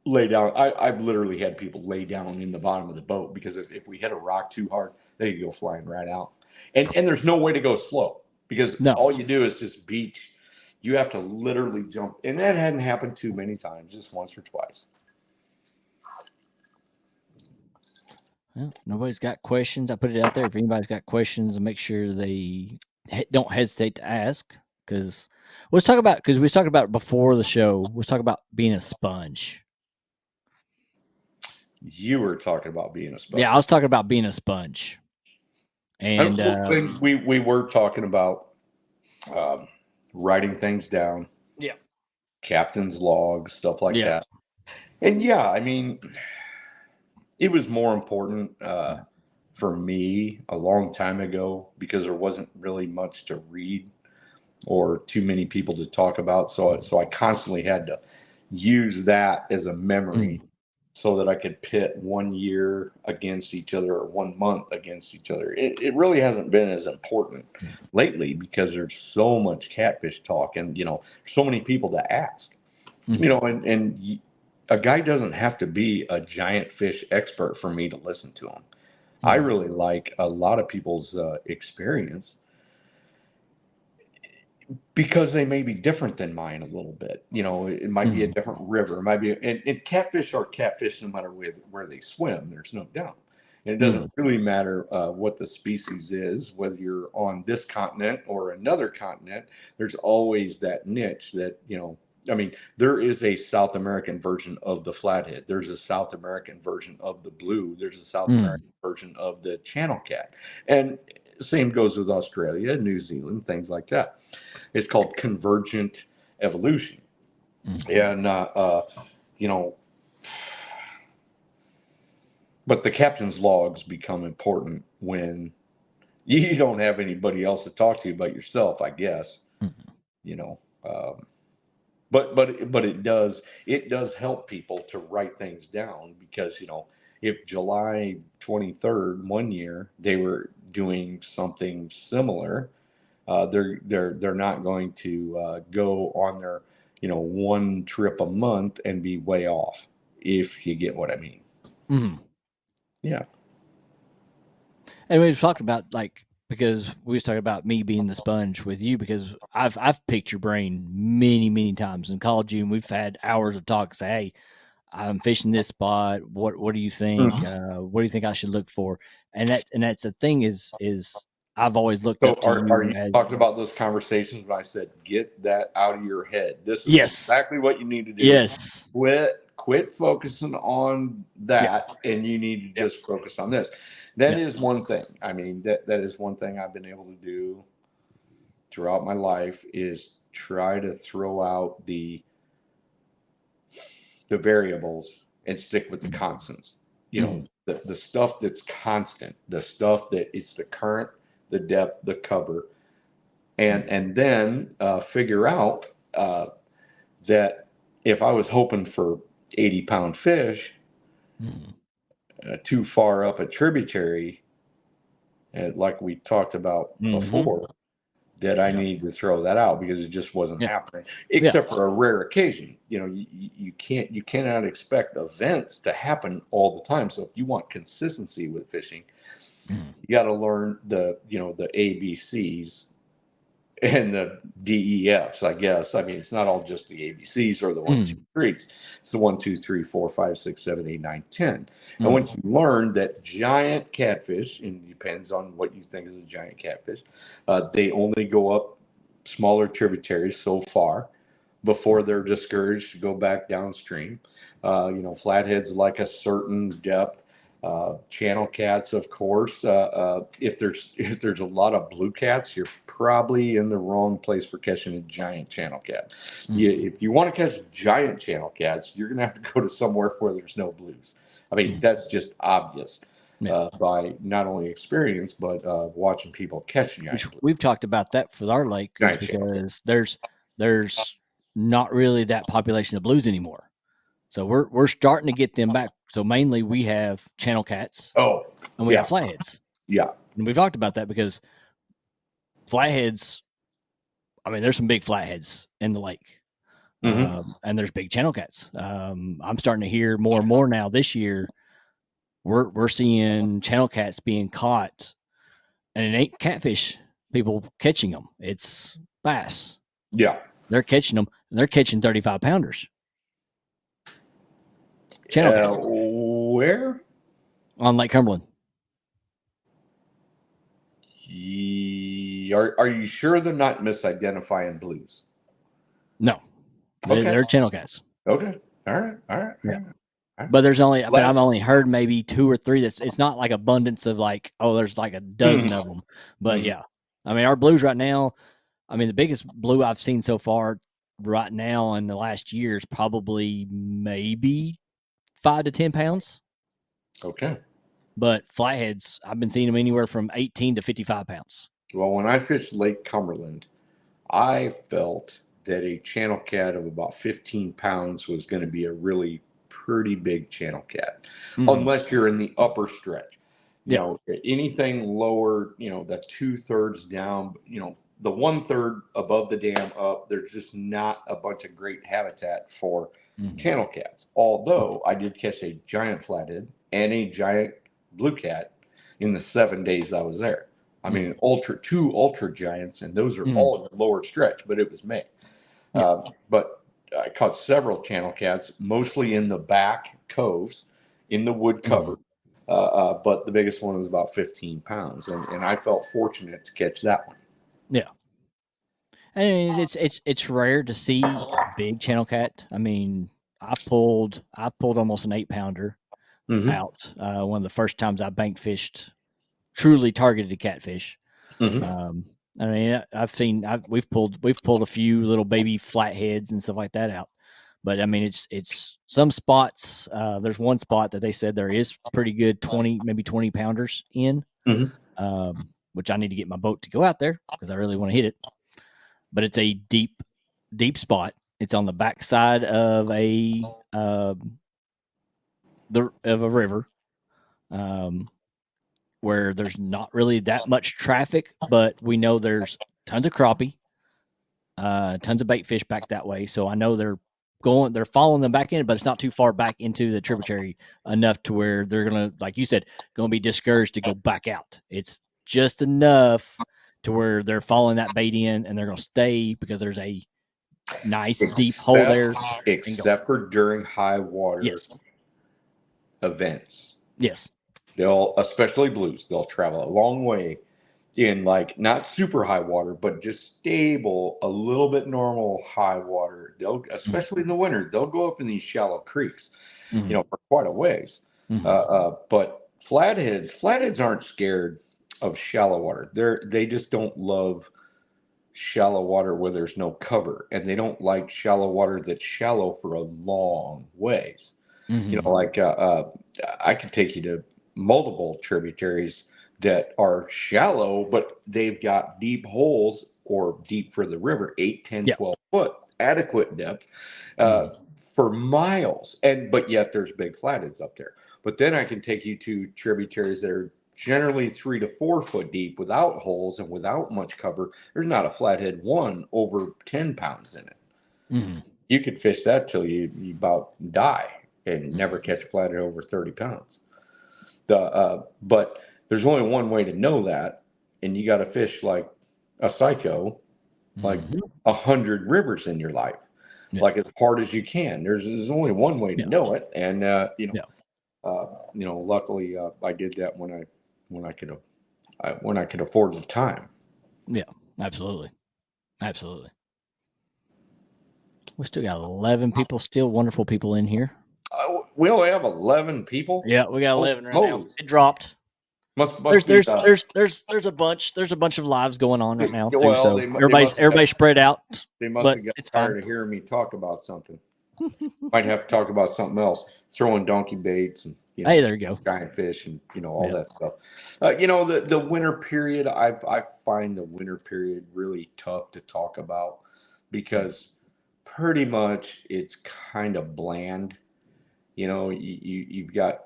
Lay down. I've literally had people lay down in the bottom of the boat because if we hit a rock too hard, they could go flying right out. And there's no way to go slow because all you do is just beach. You have to literally jump. And that hadn't happened too many times, just once or twice. Well, nobody's got questions. I put it out there. If anybody's got questions, make sure they don't hesitate to ask. Because we was talking about before the show. We was talking about being a sponge. You were talking about being a sponge. Yeah, I was talking about being a sponge. And we were talking about writing things down. Yeah. Captain's log, stuff like that. And I mean, it was more important for me a long time ago because there wasn't really much to read or too many people to talk about. So I constantly had to use that as a memory so that I could pit 1 year against each other or 1 month against each other. It really hasn't been as important lately because there's so much catfish talk and, so many people to ask, and a guy doesn't have to be a giant fish expert for me to listen to him. I Mm. really like a lot of people's experience because they may be different than mine a little bit. You know, it might be a Mm. different river. It might be, and catfish are catfish no matter where they swim. There's no doubt. And it doesn't Mm. really matter what the species is, whether you're on this continent or another continent. There's always that niche that, you know, I mean, there is a South American version of the flathead. There's a South American version of the blue. There's a South Mm. American version of the channel cat. And same goes with Australia, New Zealand, things like that. It's called convergent evolution. Mm. And, you know, but the captain's logs become important when you don't have anybody else to talk to but yourself, I guess, Mm. you know. But it does help people to write things down because, you know, if July 23rd one year they were doing something similar, they're not going to go on their, you know, one trip a month and be way off, if you get what I mean. Mm. Yeah. And we was talking about like because we was talking about me being the sponge with you because I've picked your brain many times and called you and we've had hours of talk. Say, hey, I'm fishing this spot. What do you think? Mhm. What do you think I should look for? And that's the thing is I've always looked So up to are you you as talking about those conversations when I said get that out of your head? This is yes, exactly what you need to do. yes, Quit focusing on yeah, that, and you need to yeah, just focus on this. That yeah, is one thing. I mean, that is one thing I've been able to do throughout my life is try to throw out the variables and stick with the mm, constants. You know, mm, the stuff that's constant, the stuff that it's the current, the depth, the cover, and mm, and then figure out that if I was hoping for 80-pound fish mm, too far up a tributary, and like we talked about mm-hmm, before, that I yeah, need to throw that out because it just wasn't yeah, happening, yeah, except for a rare occasion. You know, you cannot expect events to happen all the time. So if you want consistency with fishing, mm, you got to learn the, you know, the ABCs and the DEFs, I guess. I mean, it's not all just the ABCs or the one, two, mm, threes. It's the 1, 2, 3, 4, 5, 6, 7, 8, 9, 10. And mm, once you learn that giant catfish, and it depends on what you think is a giant catfish, they only go up smaller tributaries so far before they're discouraged to go back downstream. You know, flatheads like a certain depth. Channel cats, of course. If there's a lot of blue cats, you're probably in the wrong place for catching a giant channel cat. mm, If you want to catch giant channel cats, you're gonna have to go to somewhere where there's no blues. I mean, mm, that's just obvious yeah. by not only experience but watching people catch Which giant blue, we've talked about that for our lake is giant channel cat. because there's not really that population of blues anymore. So we're starting to get them back. So mainly we have channel cats Oh, and we have yeah, flatheads. yeah. And we've talked about that because flatheads, I mean, there's some big flatheads in the lake. Hmm. And there's big channel cats. I'm starting to hear more and more now this year. We're seeing channel cats being caught, and it ain't catfish people catching them. It's bass. Yeah. They're catching them, and they're catching 35-pounders. Channel cats Where? on Lake Cumberland. Are you sure they're not misidentifying blues? No, Okay. they're channel cats. Okay. All right. All right. All Yeah, right. All right. but I've Last. only heard maybe two or three. That's it's not like abundance of like oh, there's like a dozen Mhm, of them. But mhm. yeah, I mean our blues right now. I mean the biggest blue I've seen so far right now in the last year is probably maybe 5 to 10 pounds. Okay. But flatheads, I've been seeing them anywhere from 18 to 55 pounds. Well, when I fished Lake Cumberland, I felt that a channel cat of about 15 pounds was going to be a really pretty big channel cat, Mm-hmm. unless you're in the upper stretch. You Yeah. know, anything lower, you know, the 2/3 down, you know, the 1/3 above the dam up, there's just not a bunch of great habitat for channel cats. Although I did catch a giant flathead and a giant blue cat in the 7 days I was there. I mean, two ultra giants, and those are all in the lower stretch, but it was May. But I caught several channel cats, mostly in the back coves, in the wood cover. But the biggest one was about 15 pounds, and I felt fortunate to catch that one. Yeah. I mean, it's rare to see a big channel cat. I mean, I pulled almost an 8-pounder out. One of the first times I bank fished truly targeted catfish. I mean, we've pulled a few little baby flatheads and stuff like that out. But I mean, it's some spots. There's one spot that they said there is pretty good 20 pounders in, which I need to get my boat to go out there because I really want to hit it. But it's a deep spot. It's on the backside of a river, where there's not really that much traffic, but we know there's tons of crappie, tons of bait fish back that way. So I know they're following them back in, but it's not too far back into the tributary enough to where they're gonna, like you said, gonna be discouraged to go back out. It's just enough to where they're following that bait in and they're gonna stay because there's a nice deep hole there. Except for during high water events. Yes. They'll, especially blues, they'll travel a long way in, like, not super high water, but just stable, a little bit normal high water. They'll, especially in the winter, they'll go up in these shallow creeks, for quite a ways. But flatheads aren't scared of shallow water. They just don't love shallow water where there's no cover, and they don't like shallow water that's shallow for a long ways. Like I could take you to multiple tributaries that are shallow, but they've got deep holes, or deep for the river, 8, 10, 12 foot, adequate depth for miles. But yet there's big flatheads up there. But then I can take you to tributaries that are generally 3 to 4 foot deep without holes and without much cover. There's not a flathead one over 10 pounds in it. You could fish that till you about die and never catch a flathead over 30 pounds. But there's only one way to know that, and you got to fish like a psycho, like 100 rivers in your life, like as hard as you can. There's only one way to know it, and luckily I did that when I could afford the time. Yeah, absolutely. We still got 11 people, still wonderful people in here. We only have 11 people. Yeah, we got 11 right now. It dropped. There's a bunch of lives going on right now too. So everybody's spread out. They must have got tired of hearing me talk about something. Might have to talk about something else. Throwing donkey baits and hey, there you go. Giant fish and all that stuff. The winter period. I find the winter period really tough to talk about because pretty much it's kind of bland. You've got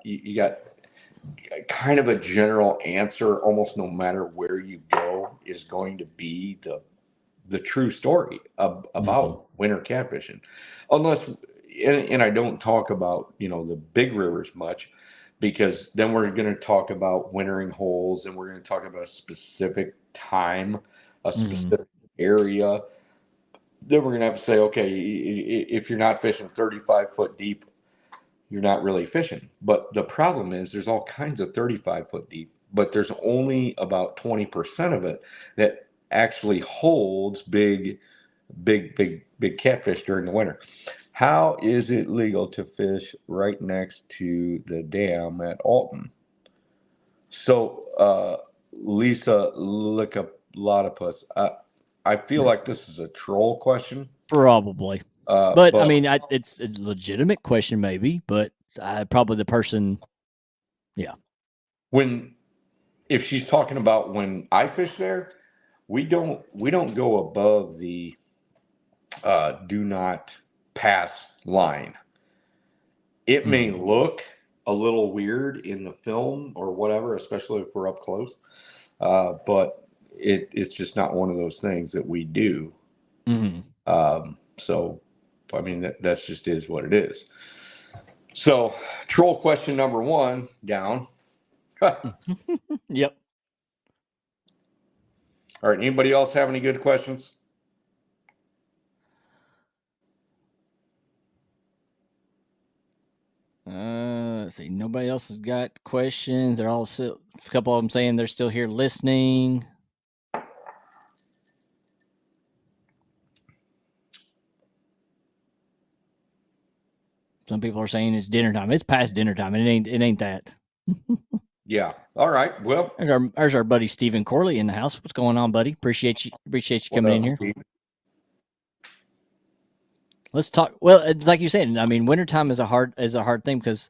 kind of a general answer almost no matter where you go is going to be the true story about winter catfishing, unless and I don't talk about the big rivers much, because then we're going to talk about wintering holes and we're going to talk about a specific time, a specific area. Then we're going to have to say, okay, if you're not fishing 35 foot deep, you're not really fishing. But the problem is there's all kinds of 35 foot deep, but there's only about 20% of it that actually holds big catfish during the winter. How is it legal to fish right next to the dam at Alton? So, Lisa Lickalotopus, I feel like this is a troll question. Probably. But I mean, it's a legitimate question, maybe, but probably the person, yeah. If she's talking about when I fish there, we don't go above the do not pass line. It may look a little weird in the film or whatever, especially if we're up close, but it's just not one of those things that we do. So I mean, that's just is what it is. So, troll question number one down. Yep. All right. Anybody else have any good questions? Let's see. Nobody else has got questions. They're all still, a couple of them saying they're still here listening. Some people are saying it's dinner time. It's past dinner time, and it ain't that. Yeah. All right. Well, there's our buddy Stephen Corley in the house. What's going on, buddy? Appreciate you coming in here. Steve? Let's talk. Well, it's like you said. I mean, wintertime is a hard thing because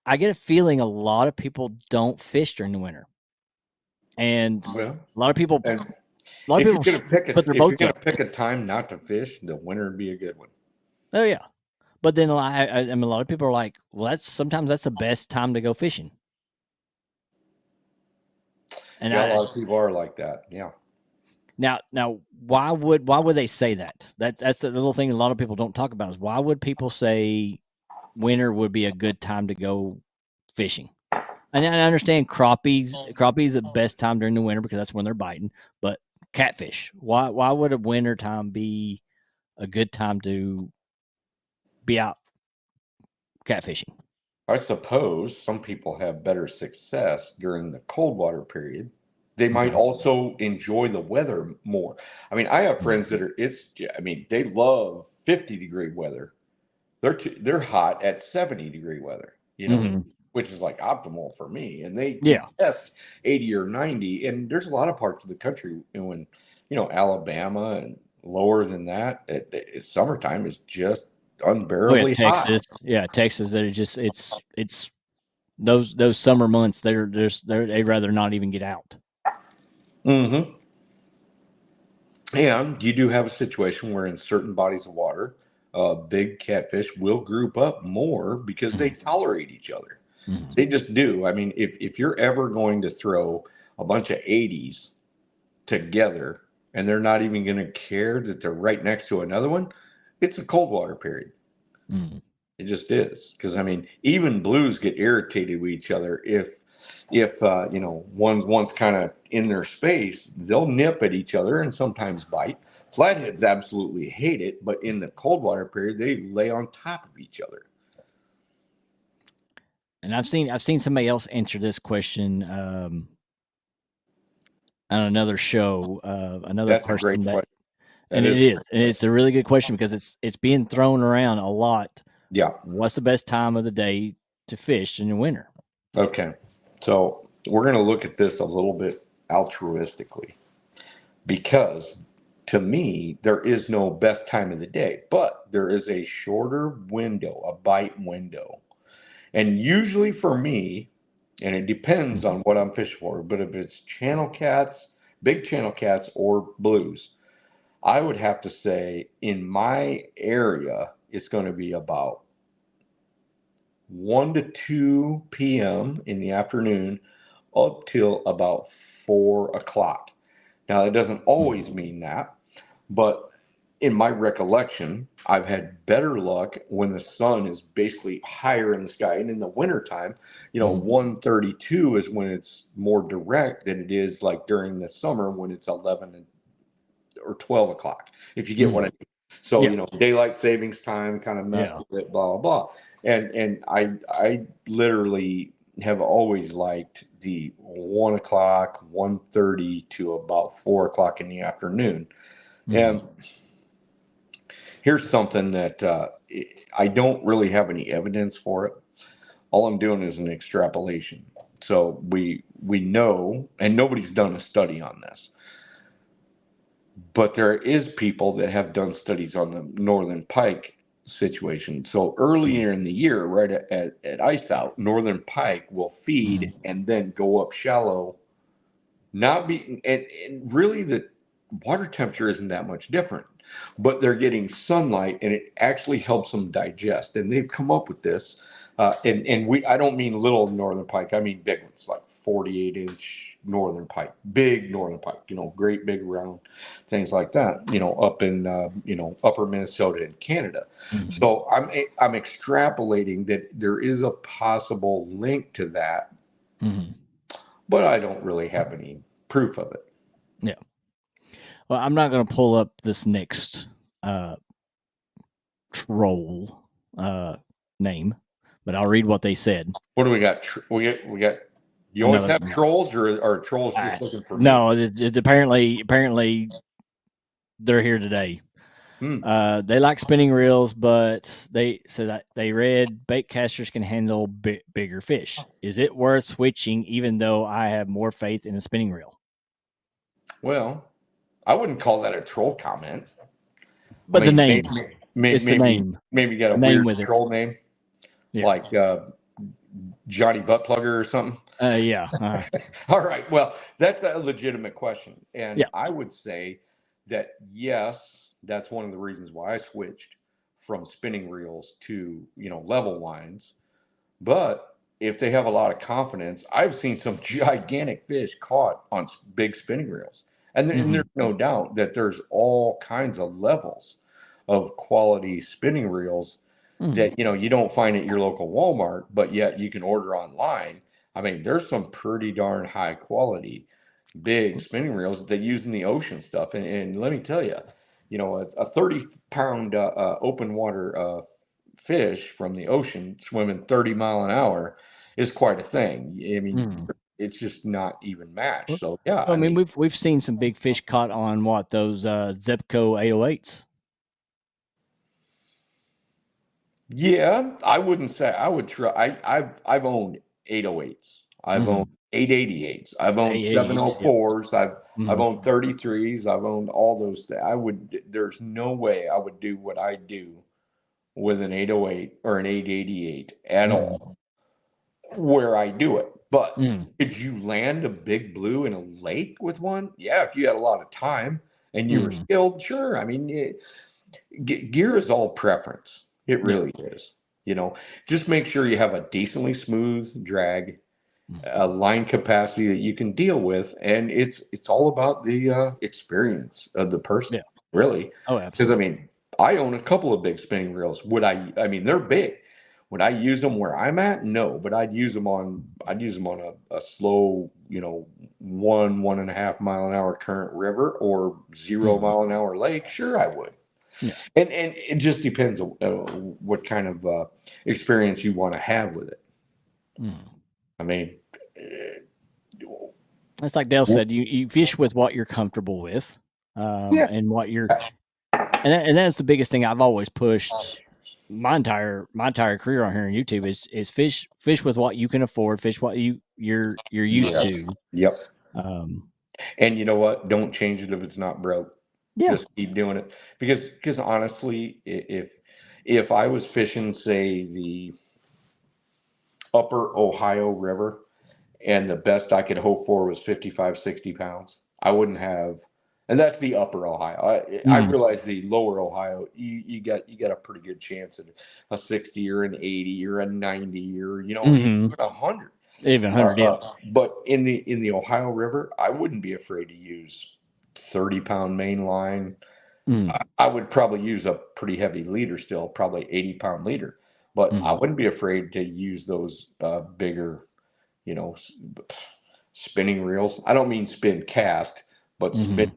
I get a feeling a lot of people don't fish during the winter, and a lot of people. And a lot of people if you're gonna pick a time not to fish, the winter would be a good one. Oh yeah, but then I mean, a lot of people are like, well, sometimes that's the best time to go fishing. And a lot of people are like that. Yeah. Now, why would they say that? That's the little thing a lot of people don't talk about is why would people say winter would be a good time to go fishing? And I understand crappies the best time during the winter because that's when they're biting. But catfish, why would a winter time be a good time to be out catfishing? I suppose some people have better success during the cold water period. They might also enjoy the weather more. I mean, I have friends that are they love 50-degree weather. They're hot at 70-degree weather, which is like optimal for me. And they test 80 or 90. And there's a lot of parts of the country when, Alabama and lower than that, it's summertime is just unbearably Texas. hot. Yeah, Texas. They're just it's those summer months. They'd rather not even get out. Mm-hmm. And you do have a situation where in certain bodies of water, big catfish will group up more because they tolerate each other. They just do. I mean, if you're ever going to throw a bunch of 80s together and they're not even going to care that they're right next to another one, it's a cold water period. It just is. Because, I mean, even blues get irritated with each other if one's kind of in their space, they'll nip at each other and sometimes bite. Flatheads absolutely hate it, but in the cold water period, they lay on top of each other. And I've seen somebody else answer this question on another show. Another That's person a great question. And it is, and it's a really good question because it's being thrown around a lot. Yeah. What's the best time of the day to fish in the winter? Okay. So we're going to look at this a little bit altruistically because to me, there is no best time of the day, but there is a shorter window, a bite window. And usually for me, and it depends on what I'm fishing for, but if it's channel cats, big channel cats, or blues, I would have to say in my area, it's going to be about 1 to 2 p.m. in the afternoon up till about 4 o'clock. Now, that doesn't always mean that, but in my recollection, I've had better luck when the sun is basically higher in the sky. And in the wintertime, 1:32 is when it's more direct than it is like during the summer when it's 11 or 12 o'clock, if you get what I mean. So, daylight savings time kind of messed with it, blah, blah, blah. And I literally have always liked the 1 o'clock, 1:30 to about 4 o'clock in the afternoon. And here's something that I don't really have any evidence for it. All I'm doing is an extrapolation. So we know, and nobody's done a study on this, but there is people that have done studies on the northern pike situation. So earlier in the year, right at ice out, northern pike will feed and then go up shallow. And really the water temperature isn't that much different, but they're getting sunlight and it actually helps them digest. And they've come up with this. I don't mean little northern pike, I mean big ones like 48-inch northern pike, big northern pike, great big round things like that, up in upper Minnesota and Canada. Mhm. So I'm extrapolating that there is a possible link to that, Mhm. but I don't really have any proof of it. Yeah. Well, I'm not going to pull up this next uh, troll name, but I'll read what they said. What do we got? We got. You always Another have trolls, or are trolls just looking for me? no, apparently they're here today. Hmm. They like spinning reels, but they said that they read bait casters can handle bigger fish. Is it worth switching, even though I have more faith in a spinning reel? Well, I wouldn't call that a troll comment. I But the mean, name, it's the maybe name, maybe you got a the name weird with it. troll name Yeah, like Johnny Butt Plugger or something. yeah, All right. Well, that's a legitimate question, and yeah. I would say that yes, that's one of the reasons why I switched from spinning reels to level lines. But if they have a lot of confidence, I've seen some gigantic fish caught on big spinning reels. And Mm-hmm. there's no doubt that there's all kinds of levels of quality spinning reels Mm-hmm. that you don't find at your local Walmart, but yet you can order online. I mean, there's some pretty darn high quality big spinning reels that they use in the ocean stuff. And let me tell you, a 30-pound open water fish from the ocean swimming 30 mile an hour is quite a thing. I mean, Mm-hmm. it's just not even matched. Well, So yeah, I I mean, mean, we've seen some big fish caught on what those Zepco 808s. yeah, I wouldn't say I would try. I've owned 808s. I've owned Mm-hmm. 888s. I've owned 888s. Yep. 704s. I've Mm-hmm. owned 33s. I've owned all those. I would. There's no way I would do what I do with an 808 or an 888 at Mm-hmm. all where I do it. But Mm-hmm. could you land a big blue in a lake with one? Yeah, if you had a lot of time and you were Mm-hmm. skilled, sure. I mean, gear is all preference. It Yeah. really is. Just make sure you have a decently smooth drag, a line capacity that you can deal with, and it's all about the experience of the person, Yeah. really. Oh, Because I absolutely. mean, I own a couple of big spinning reels. Would I? I mean, they're big. Would I use them where I'm at? No, but I'd use them on a slow, 1.5 mile an hour current river or 0 mile an hour lake. Sure, I would. Yeah. And it just depends on what kind of experience you want to have with it. Mm. I mean, It's like Dale said, you fish with what you're comfortable with, yeah, and what you're, and that's the biggest thing I've always pushed my entire career on here on YouTube is fish with what you can afford, fish what you're used yeah, to. yep. Um, And you know what? Don't change it if it's not broke. yeah. Just keep doing it because honestly, if I was fishing, say the upper Ohio River, and the best I could hope for was 55, 60 pounds, I wouldn't have. And that's the upper Ohio. I Mm. realize the lower Ohio, you got a pretty good chance at a 60 or an 80 or a 90 or even Hmm. 100. Even 100. Yeah. But in the Ohio River, I wouldn't be afraid to use 30-pound main line. Mm. I would probably use a pretty heavy leader still, probably 80-pound leader. But I Mm. wouldn't be afraid to use those bigger, you know, spinning reels. I don't mean spin cast, but spin, Hmm.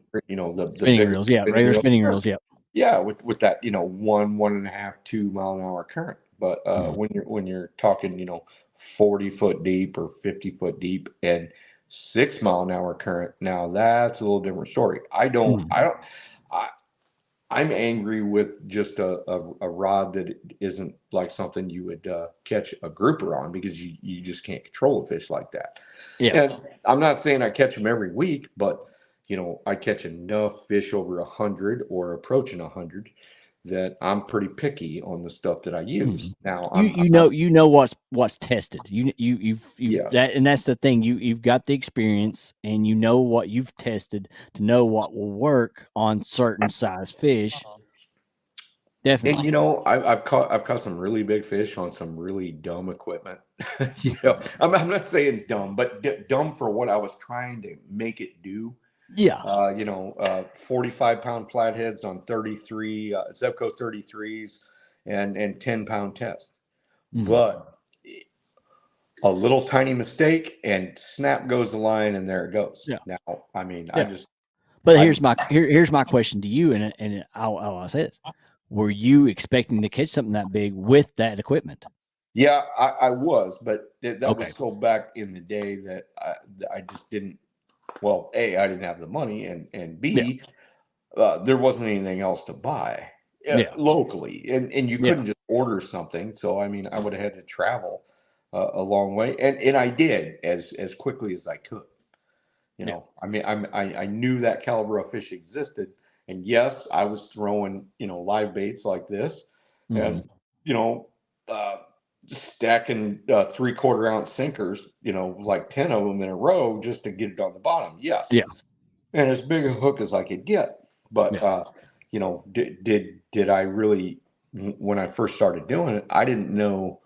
the Spinning bigger reels. Yeah. spinning Regular reel. spinning reels. Yeah. Yeah, with that, 1.5, 2 mile an hour current. But Mm. when you're talking, 40 foot deep or 50 foot deep and 6 mile an hour current, now that's a little different story. Mm. I'm angry with just a rod that isn't like something you would catch a grouper on because you just can't control a fish like that. Yeah. And I'm not saying I catch them every week, but I catch enough fish over 100 or approaching 100 that I'm pretty picky on the stuff that I use. Mm. Now You I'm you not, know you know what's tested. You've yeah, that, and that's the thing. You've got the experience, and you know what you've tested to know what will work on certain size fish. Definitely. And I've caught some really big fish on some really dumb equipment. I'm not saying dumb, but dumb for what I was trying to make it do. Yeah. 45-pound flatheads on 33 Zebco 33s and 10-pound test. Mhm. But a little tiny mistake and snap goes the line and there it goes. Yeah. Now, I mean, Yeah. But I here's my question to you, and I'll say this: were you expecting to catch something that big with that equipment? yeah, I was, but that Okay. was so back in the day that I just didn't. Well, A, I didn't have the money, and Yeah. B, there wasn't anything else to buy Yeah. locally, and you Yeah. couldn't just order something. So I mean, I would have had to travel a long way, and I did as quickly as I could. Yeah. I mean, I knew that caliber of fish existed, and yes, I was throwing live baits like this, Mhm. and you know, uh, stacking 3/4 ounce sinkers, like 10 of them in a row just to get it on the bottom. Yes, Yeah. and as big a hook as I could get. But Yeah. did I really when I first started doing it, I didn't know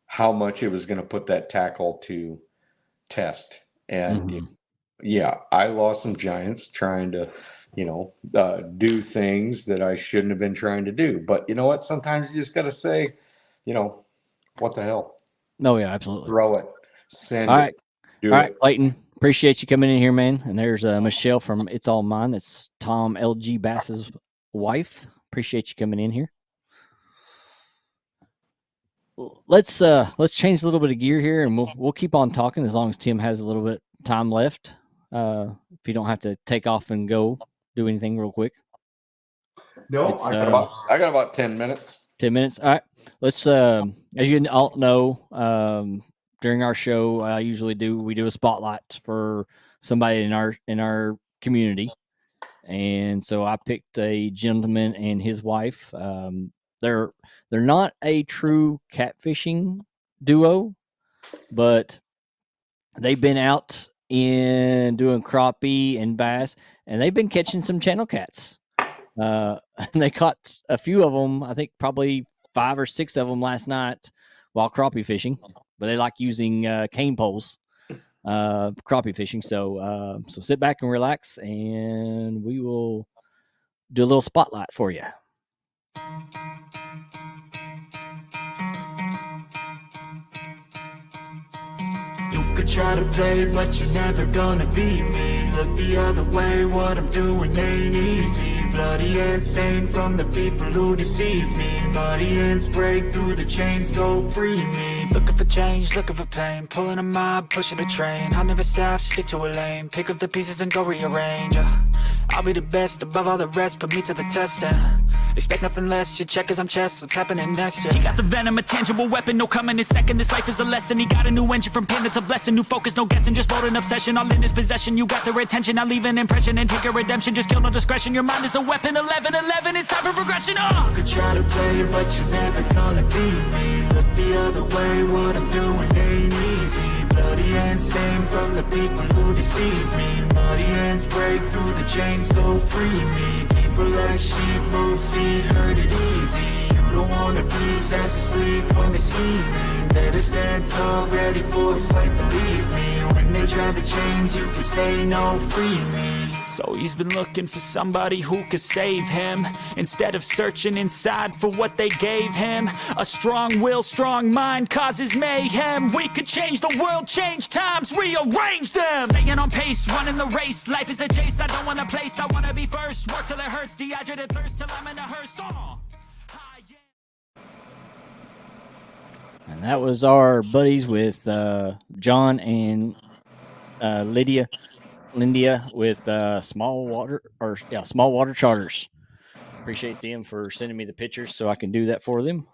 how much it was going to put that tackle to test, and Mhm. yeah, I lost some giants trying to, do things that I shouldn't have been trying to do. But you know what? Sometimes you just got to say, you know, what the hell? Oh yeah, absolutely. Throw it, All send right. it, All do right, it. Clayton. Appreciate you coming in here, man. And there's Michelle from It's All Mine. That's Tom LG Bass's wife. Appreciate you coming in here. Let's change a little bit of gear here, and we'll keep on talking as long as Tim has a little bit time left. If you don't have to take off and go do anything real quick. No, It's I got about 10 minutes. 10 minutes. All right. Let's as you all know, during our show, we do a spotlight for somebody in our community. And so I picked a gentleman and his wife. They're they're not a true catfishing duo, but they've been out in doing crappie and bass, and they've been catching some channel cats. And they caught a few of them. I think probably 5 or 6 of them last night while crappie fishing. But they like using cane poles crappie fishing. So sit back and relax, and we will do a little spotlight for you. You could try to play, but you're never gonna beat me. Look the other way, what I'm doing ain't easy. Bloody hands stained from the people who deceive me. Muddy hands break through the chains, go free me. Looking for change, looking for pain. Pulling a mob, pushing a train. I'll never stop, stick to a lane. Pick up the pieces and go rearrange. I'll be the best above all the rest, put me to the test. Expect nothing less, your check as I'm chess. What's happening next? He got the venom, a tangible weapon, no coming in second. This life is a lesson. He got a new engine from pain, it's a blessing. New focus, no guessing, just load an obsession. All in his possession, you got their attention. I'll leave an impression and take a redemption. Just kill no discretion, your mind is a weapon. 11-11, it's time for progression. You could try to play, but you're never gonna beat me. Look the other way, what I'm doing ain't easy. Bloody hands stained from the people who deceive me. Muddy hands break through the chains, go free me. People like sheep move feet, hurt it easy. You don't wanna be fast asleep on this evening. Better stand tall, ready for a fight, believe me. When they drive the chains, you can say no, free me. So he's been looking for somebody who could save him, instead of searching inside for what they gave him. A strong will, strong mind causes mayhem. We could change the world, change times, rearrange them. Staying on pace, running the race. Life is a chase, I don't want a place, I wanna be first. Work till it hurts, dehydrated thirst till I'm in a hearse. And that was our buddies with John and Lindia with Small Water Charters. Appreciate them for sending me the pictures so I can do that for them.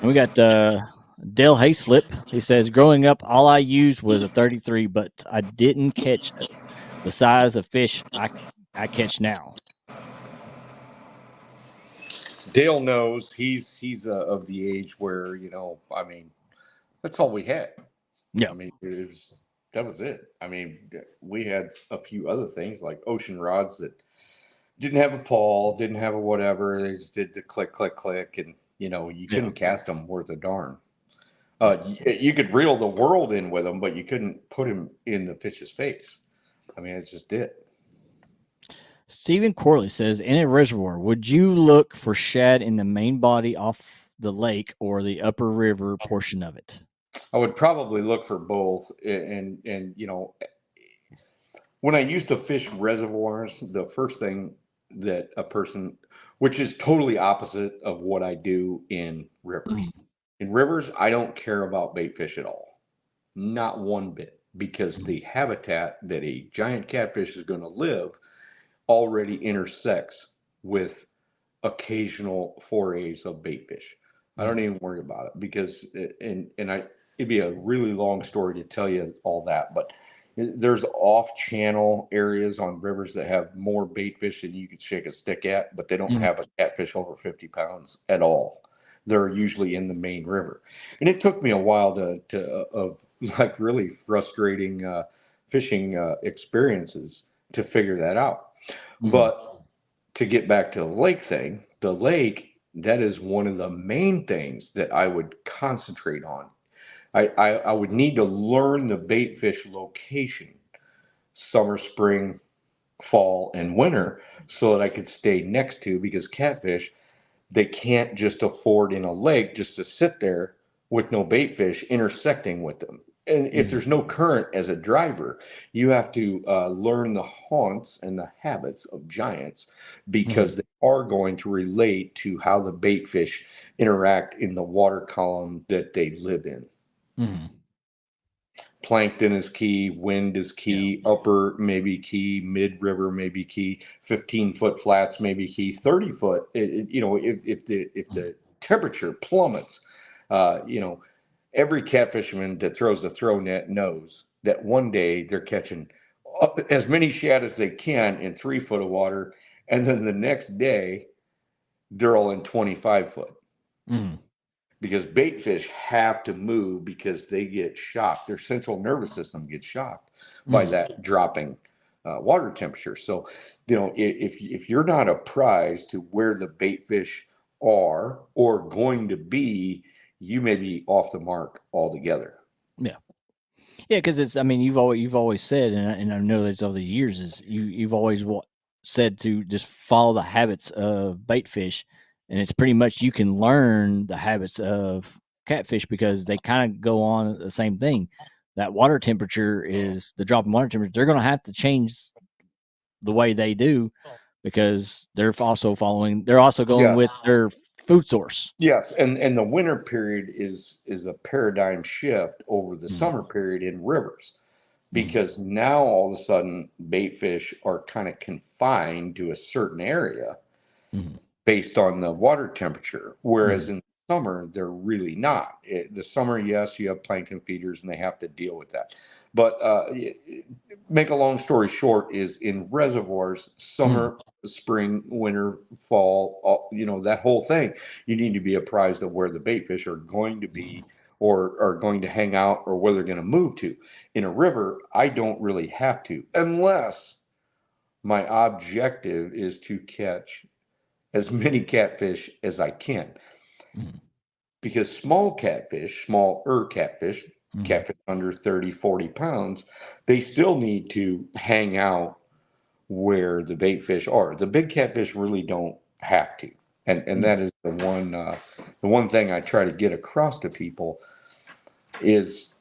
And we got Dale Hayslip. He says, growing up, all I used was a 33, but I didn't catch the size of fish I catch now. Dale knows he's of the age where I mean, that's all we had. Yeah. I mean, that was it. I mean, we had a few other things like ocean rods that Didn't have a pawl, didn't have a whatever. They just did the click, click, click, and you couldn't cast them worth a darn. You could reel the world in with them, but you couldn't put him in the fish's face. I mean, it's just it. Stephen Corley says, in a reservoir, would you look for shad in the main body off the lake or the upper river portion of it? I would probably look for both, and when I used to fish reservoirs, the first thing that a person, which is totally opposite of what I do in rivers. In rivers, I don't care about bait fish at all, not one bit, because the habitat that a giant catfish is going to live already intersects with occasional forays of bait fish. I don't even worry about it because, it'd be a really long story to tell you all that, but there's off-channel areas on rivers that have more bait fish than you could shake a stick at, but they don't have a catfish over 50 pounds at all. They're usually in the main river, and it took me a while of like really frustrating fishing experiences to figure that out. But to get back to the lake thing, the lake, that is one of the main things that I would concentrate on. I would need to learn the bait fish location, summer, spring, fall, and winter, so that I could stay next to, because catfish, they can't just afford in a lake just to sit there with no bait fish intersecting with them. And if there's no current as a driver, you have to learn the haunts and the habits of giants, because they are going to relate to how the bait fish interact in the water column that they live in. Plankton is key, wind is key, upper may be key, mid-river may be key, 15-foot flats may be key, 30-foot. If the temperature plummets, every catfisherman that throws the throw net knows that one day they're catching as many shad as they can in 3 foot of water, and then the next day they're all in 25 foot. Because bait fish have to move because they get shocked. Their central nervous system gets shocked by that dropping water temperature. So, if you're not apprised to where the bait fish are or going to be, you may be off the mark altogether. Yeah, because you've always said, and I know this over the years, is you've always said to just follow the habits of bait fish. And it's pretty much, you can learn the habits of catfish because they kind of go on the same thing. That water temperature is the drop in water temperature. They're going to have to change the way they do because they're also going with their food source. Yes, and the winter period is a paradigm shift over the summer period in rivers, because now all of a sudden bait fish are kind of confined to a certain area based on the water temperature, whereas in summer they're really not. The summer, yes, you have plankton feeders and they have to deal with that. But make a long story short, is in reservoirs, summer, spring, winter, fall, that whole thing, you need to be apprised of where the bait fish are going to be or are going to hang out, or where they're going to move to. In a river, I don't really have to, unless my objective is to catch as many catfish as I can. Because smaller catfish, catfish under 30, 40 pounds, they still need to hang out where the bait fish are. The big catfish really don't have to. And that is the one thing I try to get across to people is,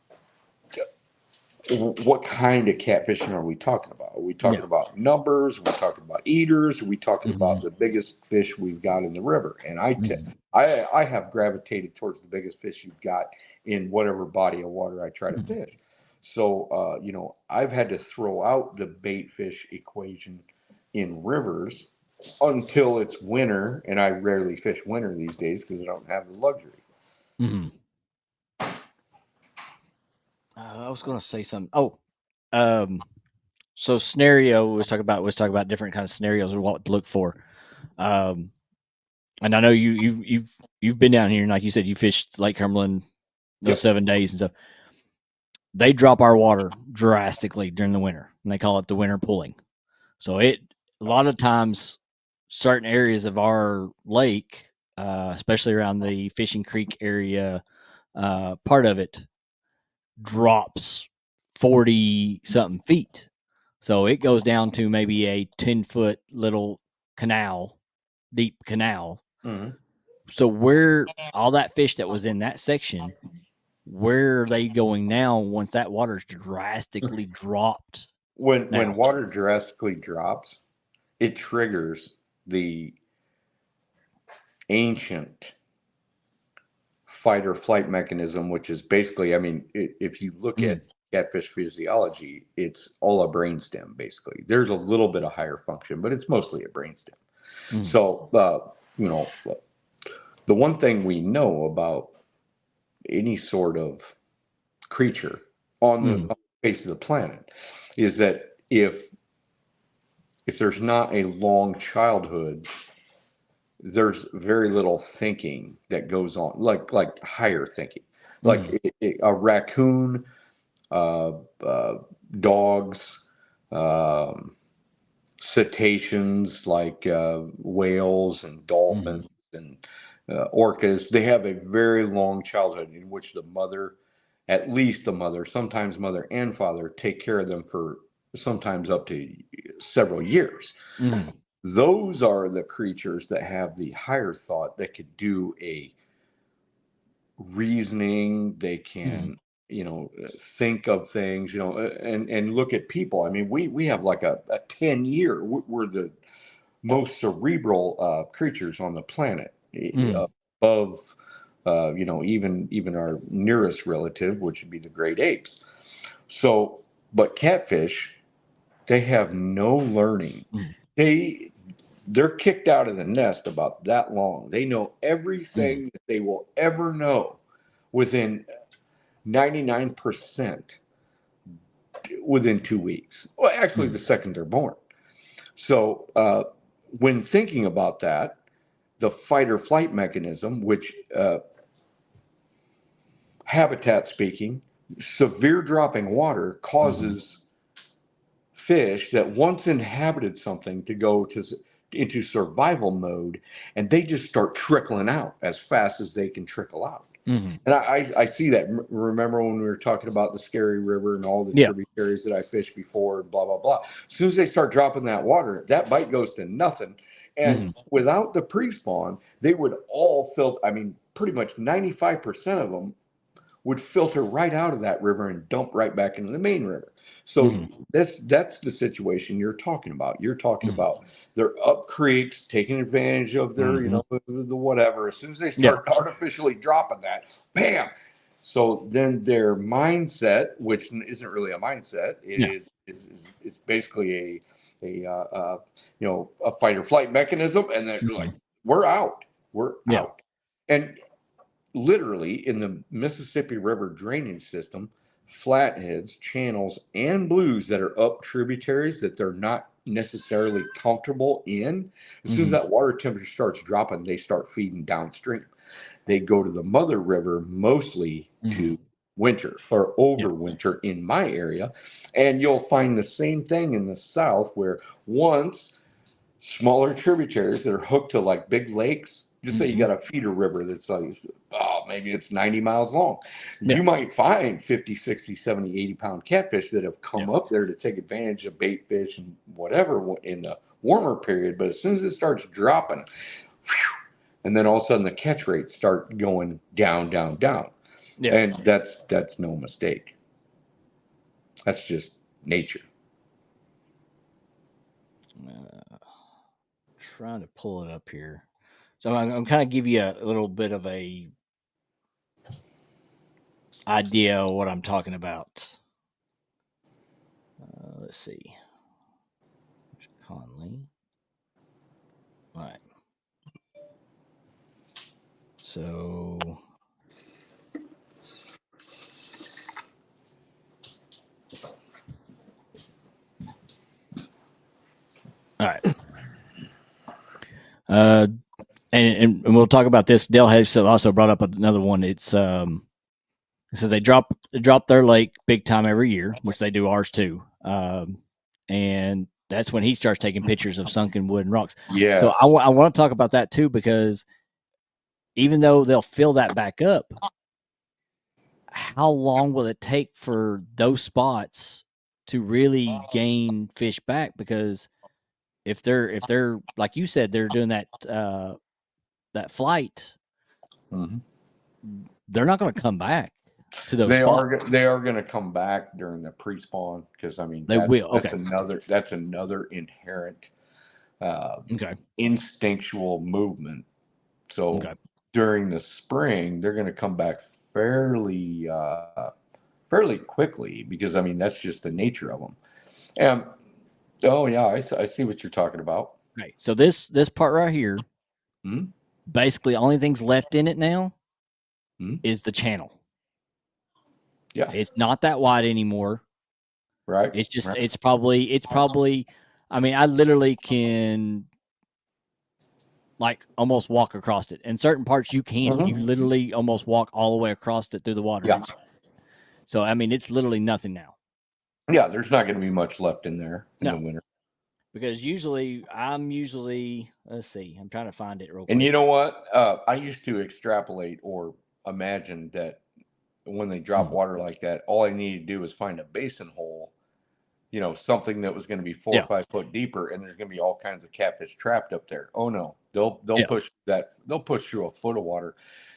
what kind of catfishing are we talking about? Are we talking about numbers? Are we talking about eaters? Are we talking about the biggest fish we've got in the river? And I have gravitated towards the biggest fish you've got in whatever body of water I try to fish. So, I've had to throw out the bait fish equation in rivers until it's winter, and I rarely fish winter these days because I don't have the luxury. I was going to say something. So scenario, let's talk about different kind of scenarios or what to look for. And I know you've been down here, and like you said, you fished Lake Cumberland those 7 days and stuff. They drop our water drastically during the winter, and they call it the winter pulling. So a lot of times certain areas of our lake, especially around the Fishing Creek area, part of it drops 40 something feet. So it goes down to maybe a 10-foot little canal, deep canal. Mhm. So where all that fish that was in that section, where are they going now once that water's drastically dropped? When Now. water drastically drops, it triggers the ancient fight or flight mechanism, which is basically, I mean, if you look at catfish physiology, it's all a brainstem, basically. There's a little bit of higher function, but it's mostly a brainstem. So, the one thing we know about any sort of creature on the face of the planet is that if there's not a long childhood, there's very little thinking that goes on, like higher thinking, like a raccoon, dogs, cetaceans like whales and dolphins and orcas. They have a very long childhood in which the mother, at least the mother, sometimes mother and father, take care of them for sometimes up to several years. Those are the creatures that have the higher thought, that could do a reasoning. They can, think of things, and look at people. I mean, we have like a 10-year, we're the most cerebral creatures on the planet, above, even our nearest relative, which would be the great apes. So, but catfish, they have no learning. They're kicked out of the nest about that long. They know everything that they will ever know within 99% within 2 weeks. Well, actually, the second they're born. So when thinking about that, the fight or flight mechanism, which habitat speaking, severe dropping water causes fish that once inhabited something to go into survival mode, and they just start trickling out as fast as they can trickle out. And I see that. Remember when we were talking about the Scary River and all the tributaries that I fished before, and blah, blah, blah. As soon as they start dropping that water, that bite goes to nothing. And without the pre-spawn, they would all filter. I mean, pretty much 95% of them would filter right out of that river and dump right back into the main river. So that's the situation you're talking about. You're talking about they're up creeks, taking advantage of their, the whatever. As soon as they start artificially dropping that, bam. So then their mindset, which isn't really a mindset, it's basically a fight or flight mechanism, and they're like, we're out. And literally in the Mississippi River drainage system, flatheads, channels, and blues that are up tributaries that they're not necessarily comfortable in, as soon as that water temperature starts dropping, they start feeding downstream. They go to the mother river mostly to winter or overwinter in my area. And you'll find the same thing in the south, where once smaller tributaries that are hooked to like big lakes, just say you got a feeder river that's like, maybe it's 90 miles long. You might find 50, 60, 70, 80-pound catfish that have come up there to take advantage of bait fish and whatever in the warmer period. But as soon as it starts dropping, and then all of a sudden the catch rates start going down, down, down. And that's no mistake. That's just nature. Trying to pull it up here. So I'm kind of give you a little bit of a idea of what I'm talking about. Let's see. Conley. All right. So all right. And we'll talk about this. Dale has also brought up another one. It's so they drop their lake big time every year, which they do ours too. And that's when he starts taking pictures of sunken wood and rocks. Yes. So I want to talk about that too, because even though they'll fill that back up, how long will it take for those spots to really gain fish back? Because if they're like you said, they're doing that flight, they're not going to come back to those spots. They are going to come back during the pre-spawn, because I mean they will. That's another inherent Okay. instinctual movement. So during the spring, they're going to come back fairly quickly, because I mean that's just the nature of them. And oh yeah, I see what you're talking about. Right. So this part right here, basically, only things left in it now is the channel. Yeah. It's not that wide anymore. Right. It's just it's probably. I mean, I literally can like almost walk across it. In certain parts, you can't. You literally almost walk all the way across it through the water. Yeah. So I mean, it's literally nothing now. Yeah, there's not going to be much left in there in the winter. Because let's see, I'm trying to find it real quick. And you know what? I used to extrapolate or imagine that when they drop water like that, all I needed to do was find a basin hole, you know, something that was going to be 4 or 5 foot deeper, and there's going to be all kinds of catfish trapped up there. Oh no, they'll push through a foot of water.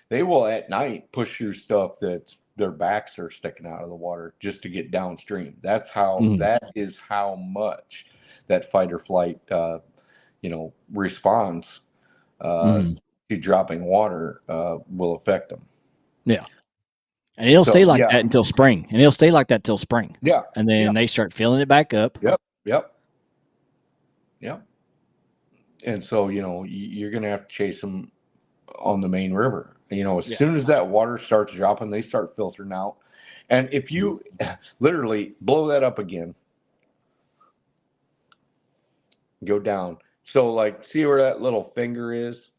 They will at night push through stuff that their backs are sticking out of the water just to get downstream. That's how that is how much that fight or flight response to dropping water will affect them. Yeah. And it'll stay like that until spring. Yeah. And then they start filling it back up. Yep. And so, you know, you're going to have to chase them on the main river. You know, as soon as that water starts dropping, they start filtering out. And if you literally blow that up again, go down. So, like, see where that little finger is?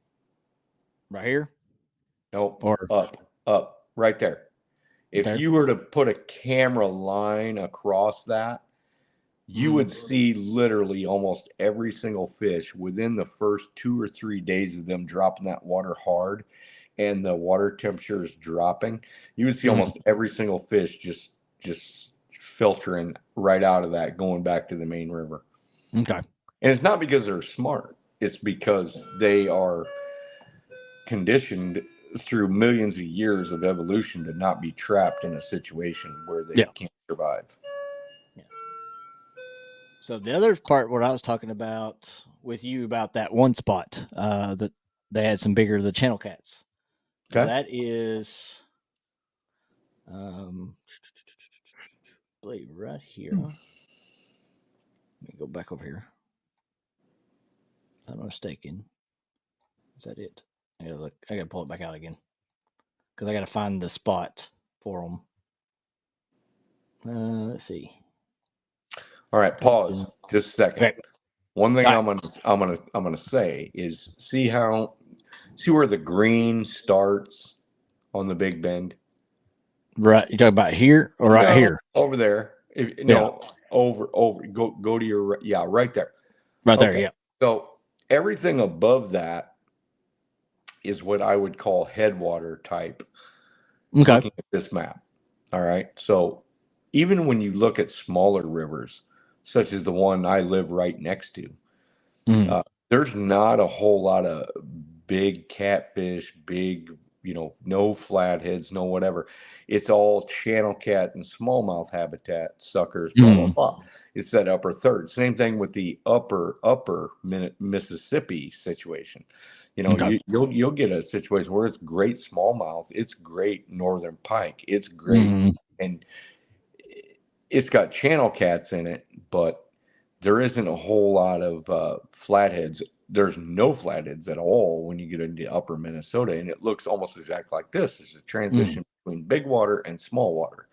Right here? Nope. Or up, right there. If you were to put a camera line across that, you would see literally almost every single fish within the first 2 or 3 days of them dropping that water hard and the water temperature is dropping. You would see almost every single fish just filtering right out of that, going back to the main river. Okay. And it's not because they're smart. It's because they are conditioned through millions of years of evolution to not be trapped in a situation where they can't survive. Yeah. So the other part, what I was talking about with you about that one spot that they had some bigger, the channel cats. Okay. That is, I believe right here. Let me go back over here. If I'm not mistaken. Is that it? I gotta pull it back out again because I gotta find the spot for them. Let's see. All right, pause just a second. Okay. One thing I'm gonna say is see where the green starts on the Big Bend. Right, you talking about here or right here? Over there. Over. Go to your right there. Right there, yeah. So everything above that is what I would call headwater type. Okay. Looking at this map. All right. So even when you look at smaller rivers, such as the one I live right next to, there's not a whole lot of big catfish, no flatheads, no whatever. It's all channel cat and smallmouth habitat, suckers, blah, blah, blah. It's that upper third. Same thing with the upper Mississippi situation. You know, you'll get a situation where it's great smallmouth, it's great northern pike, it's great, and it's got channel cats in it, but there isn't a whole lot of flatheads. There's no flatheads at all when you get into upper Minnesota, and it looks almost exactly like this. There's a transition between big water and small water.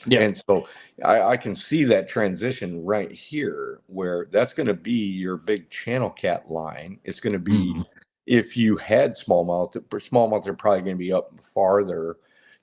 Yeah. And so I can see that transition right here where that's going to be your big channel cat line. It's going to be, if you had smallmouth are probably going to be up farther,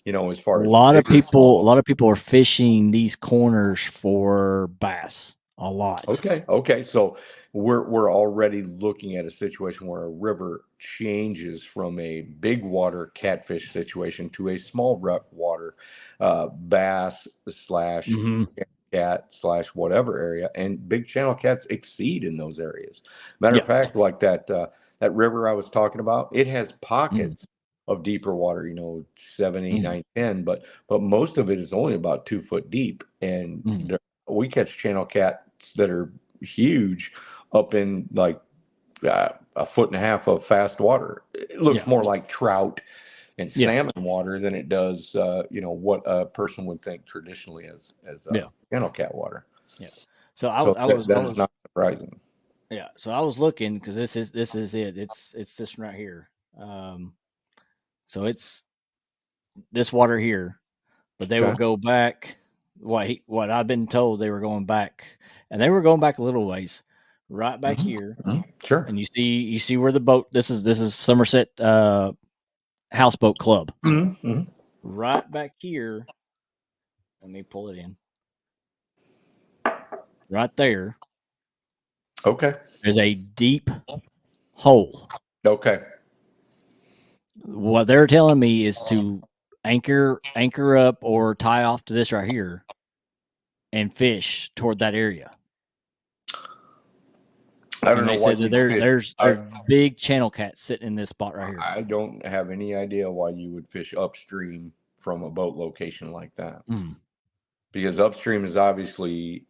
as far as a lot of people are fishing these corners for bass. a lot. Okay. So we're already looking at a situation where a river changes from a big water catfish situation to a small water bass slash Hmm. cat slash whatever area, and big channel cats exceed in those areas. Matter of Yeah. fact, like that river I was talking about, it has Mm. pockets of deeper water, 7, 8, Mm. 9, 10, but most of it is only about 2 foot deep, and Mm. we catch channel cats that are huge up in like a foot and a half of fast water. It looks Yeah. more like trout and Yeah. salmon water than it does, what a person would think traditionally as Yeah. channel cat water. Yeah. So So I was that is not surprising. yeah. So I was looking because this is it. It's this one right here. So it's this water here, but they will Okay. go back. What I've been told, they were going back, and they were going back a little ways, right back here. Sure. And you see where the boat. This is Somerset Houseboat Club. Mm-hmm. Right back here. Let me pull it in. Right there Okay. is a deep hole. Okay. What they're telling me is to anchor up or tie off to this right here and fish toward that area. I don't And know they why said that you fish. there's big channel cats sitting in this spot right here. I don't have any idea why you would fish upstream from a boat location like that. Mm. Because upstream is obviously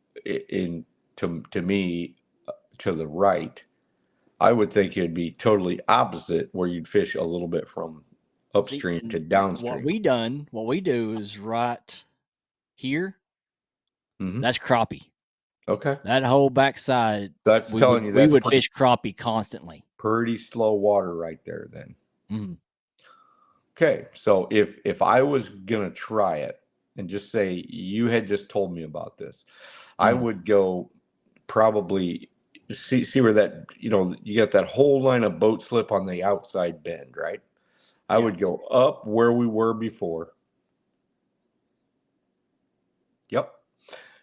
to me to the right. I would think it'd be totally opposite, where you'd fish a little bit from upstream See, to and downstream. what we do is right here. Mm-hmm. That's crappie. Okay. That whole backside, That's we telling you we that's would fish crappie constantly. pretty slow water right there then. Mm. Okay. So if I was gonna try it and just say you had just told me about this, I would go probably see where that, you got that whole line of boat slip on the outside bend, right? I Yeah. would go up where we were before. Yep.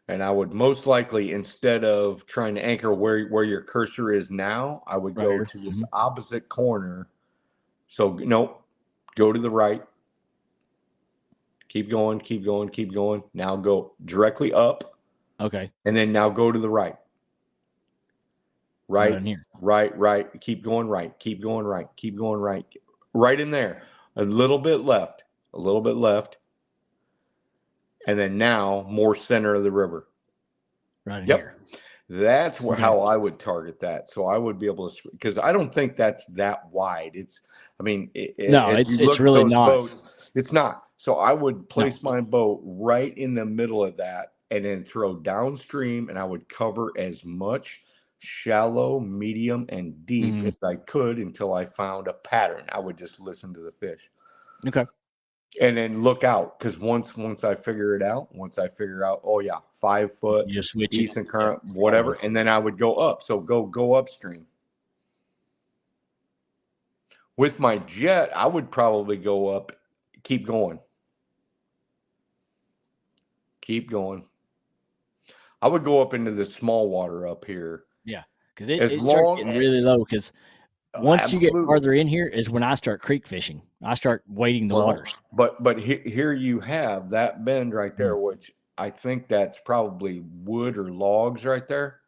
And I would most likely, instead of trying to anchor where your cursor is now, I would Right go here. to this opposite corner. So no, go to the right. Keep going, keep going, keep going. Now go directly up, Okay. and then now go to the right. Right Right, in here. right. Keep going right. Keep going right. Keep going right. Right in there. A little bit left. A little bit left. And then now more center of the river. Right in Yep. here. That's Okay. how I would target that. So I would be able to, because I don't think that's that wide. No, as you it's look at really those not. boats, it's not. So I would place my boat right in the middle of that and then throw downstream, and I would cover as much shallow, medium, and deep as I could until I found a pattern. I would just listen to the fish. Okay. And then look out, because once I figure out, oh yeah, 5 foot, You just switch it. decent current, whatever, and then I would go up. So go upstream. With my jet, I would probably go up, keep going. Keep going. I would go up into the small water up here. Yeah, because As it starts long getting as, really low. Because once you get absolutely. farther in here is when I start creek fishing. I start wading the waters. But here you have that bend right there, which I think that's probably wood or logs right there.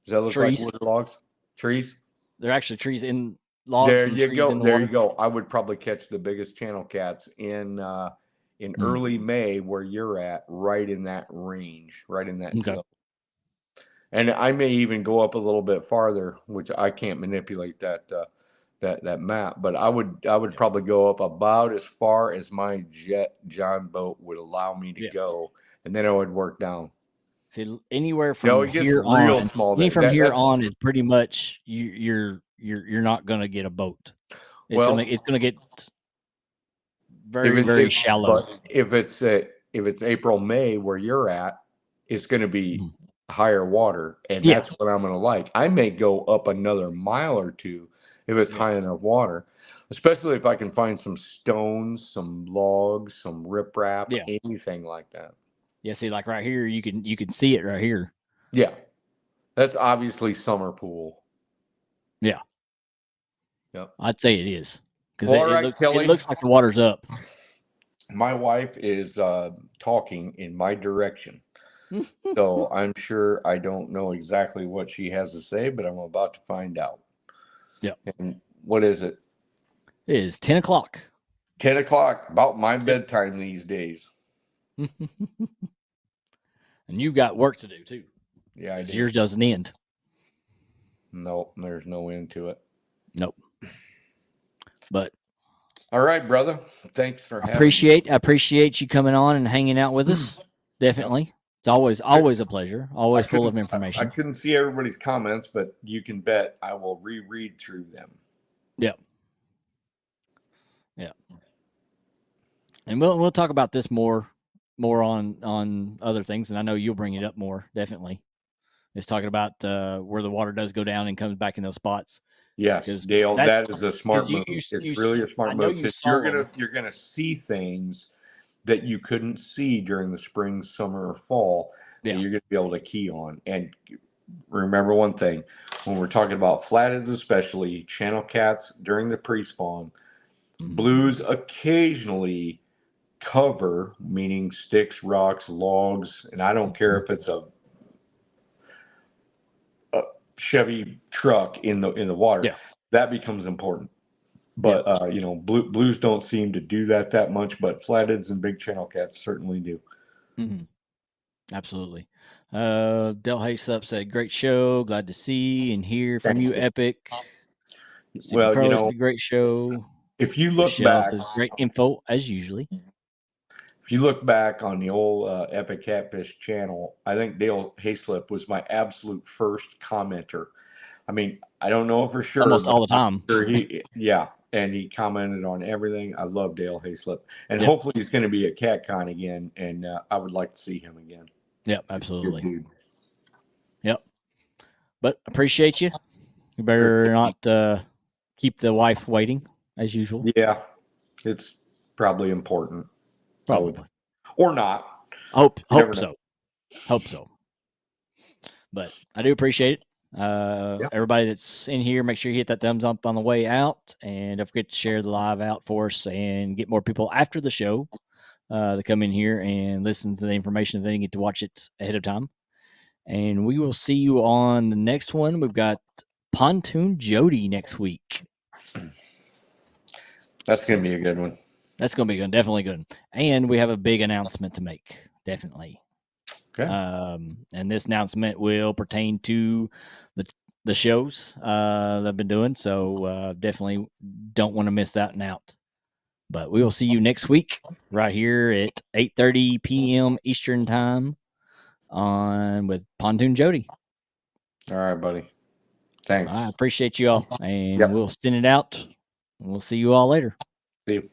Does that look Trees. like wood or logs? Trees? They're actually trees in logs There and you trees go. in the There water. you go. I would probably catch the biggest channel cats in early May, where you're at, right in that range, right in that zone. And I may even go up a little bit farther, which I can't manipulate that map, but I would probably go up about as far as my jet John boat would allow me to go, and then I would work down. See, anywhere from it gets here real on, small. here on is pretty much you're not going to get a boat. It's gonna get very shallow. But if it's April, May where you're at, it's going to be higher water, and that's what I'm going to like. I may go up another mile or two if it's high enough water, especially if I can find some stones, some logs, some riprap, anything like that. Yeah, see, like right here, you can see it right here. Yeah. That's obviously summer pool. Yeah. Yep. I'd say it is because Well, all right, Kelly. it looks like the water's up. My wife is talking in my direction. So I'm sure I don't know exactly what she has to say, but I'm about to find out. Yep. And what is it? It is 10 o'clock. 10 o'clock, about my bedtime these days. And you've got work to do too. Yeah, I do. Yours doesn't end. Nope, there's no end to it. Nope. But all right, brother. Thanks for having me. I appreciate you coming on and hanging out with us. Definitely. Yep. It's always a pleasure. Always full of information. I couldn't see everybody's comments, but you can bet I will reread through them. Yep. Yeah. And we'll talk about this more on other things, and I know you'll bring it up more, definitely. It's talking about where the water does go down and comes back in those spots. Yes, Dale, that is a smart move. It's really a smart move because you're gonna see things that you couldn't see during the spring, summer, or fall. Yeah. That you're gonna be able to key on. And remember one thing: when we're talking about flatheads, especially channel cats during the pre-spawn, blues occasionally cover, meaning sticks, rocks, logs, and I don't care if it's a Chevy truck in the water. Yeah. That becomes important. But blues don't seem to do that much, but flatheads and big channel cats certainly do. Mm-hmm. Absolutely. Del Haysup said, "Great show. Glad to see and hear from you, Epic." Well, said, "Great show." If you look back, says, "Great info as usually." If you look back on the old Epic Catfish channel, I think Dale Hayslip was my absolute first commenter. I mean, I don't know for sure. Almost all the time. Sure and he commented on everything. I love Dale Hayslip. And hopefully he's going to be at CatCon again, and I would like to see him again. Yep, absolutely. Yep. But appreciate you. You better not keep the wife waiting, as usual. Yeah, it's probably important. Probably. Or not. Hope so. Hope so. But I do appreciate it. Everybody that's in here, make sure you hit that thumbs up on the way out, and don't forget to share the live out for us and get more people after the show to come in here and listen to the information if they didn't get to watch it ahead of time. And we will see you on the next one. We've got Pontoon Jody next week. That's going to be a good one. That's going to be good. Definitely good. And we have a big announcement to make. Definitely. Okay. And this announcement will pertain to the shows that I've been doing. So definitely don't want to miss that one out. But we will see you next week right here at 8:30 p.m. Eastern time with Pontoon Jody. All right, buddy. Thanks. I appreciate you all. And we'll send it out. We'll see you all later. See you.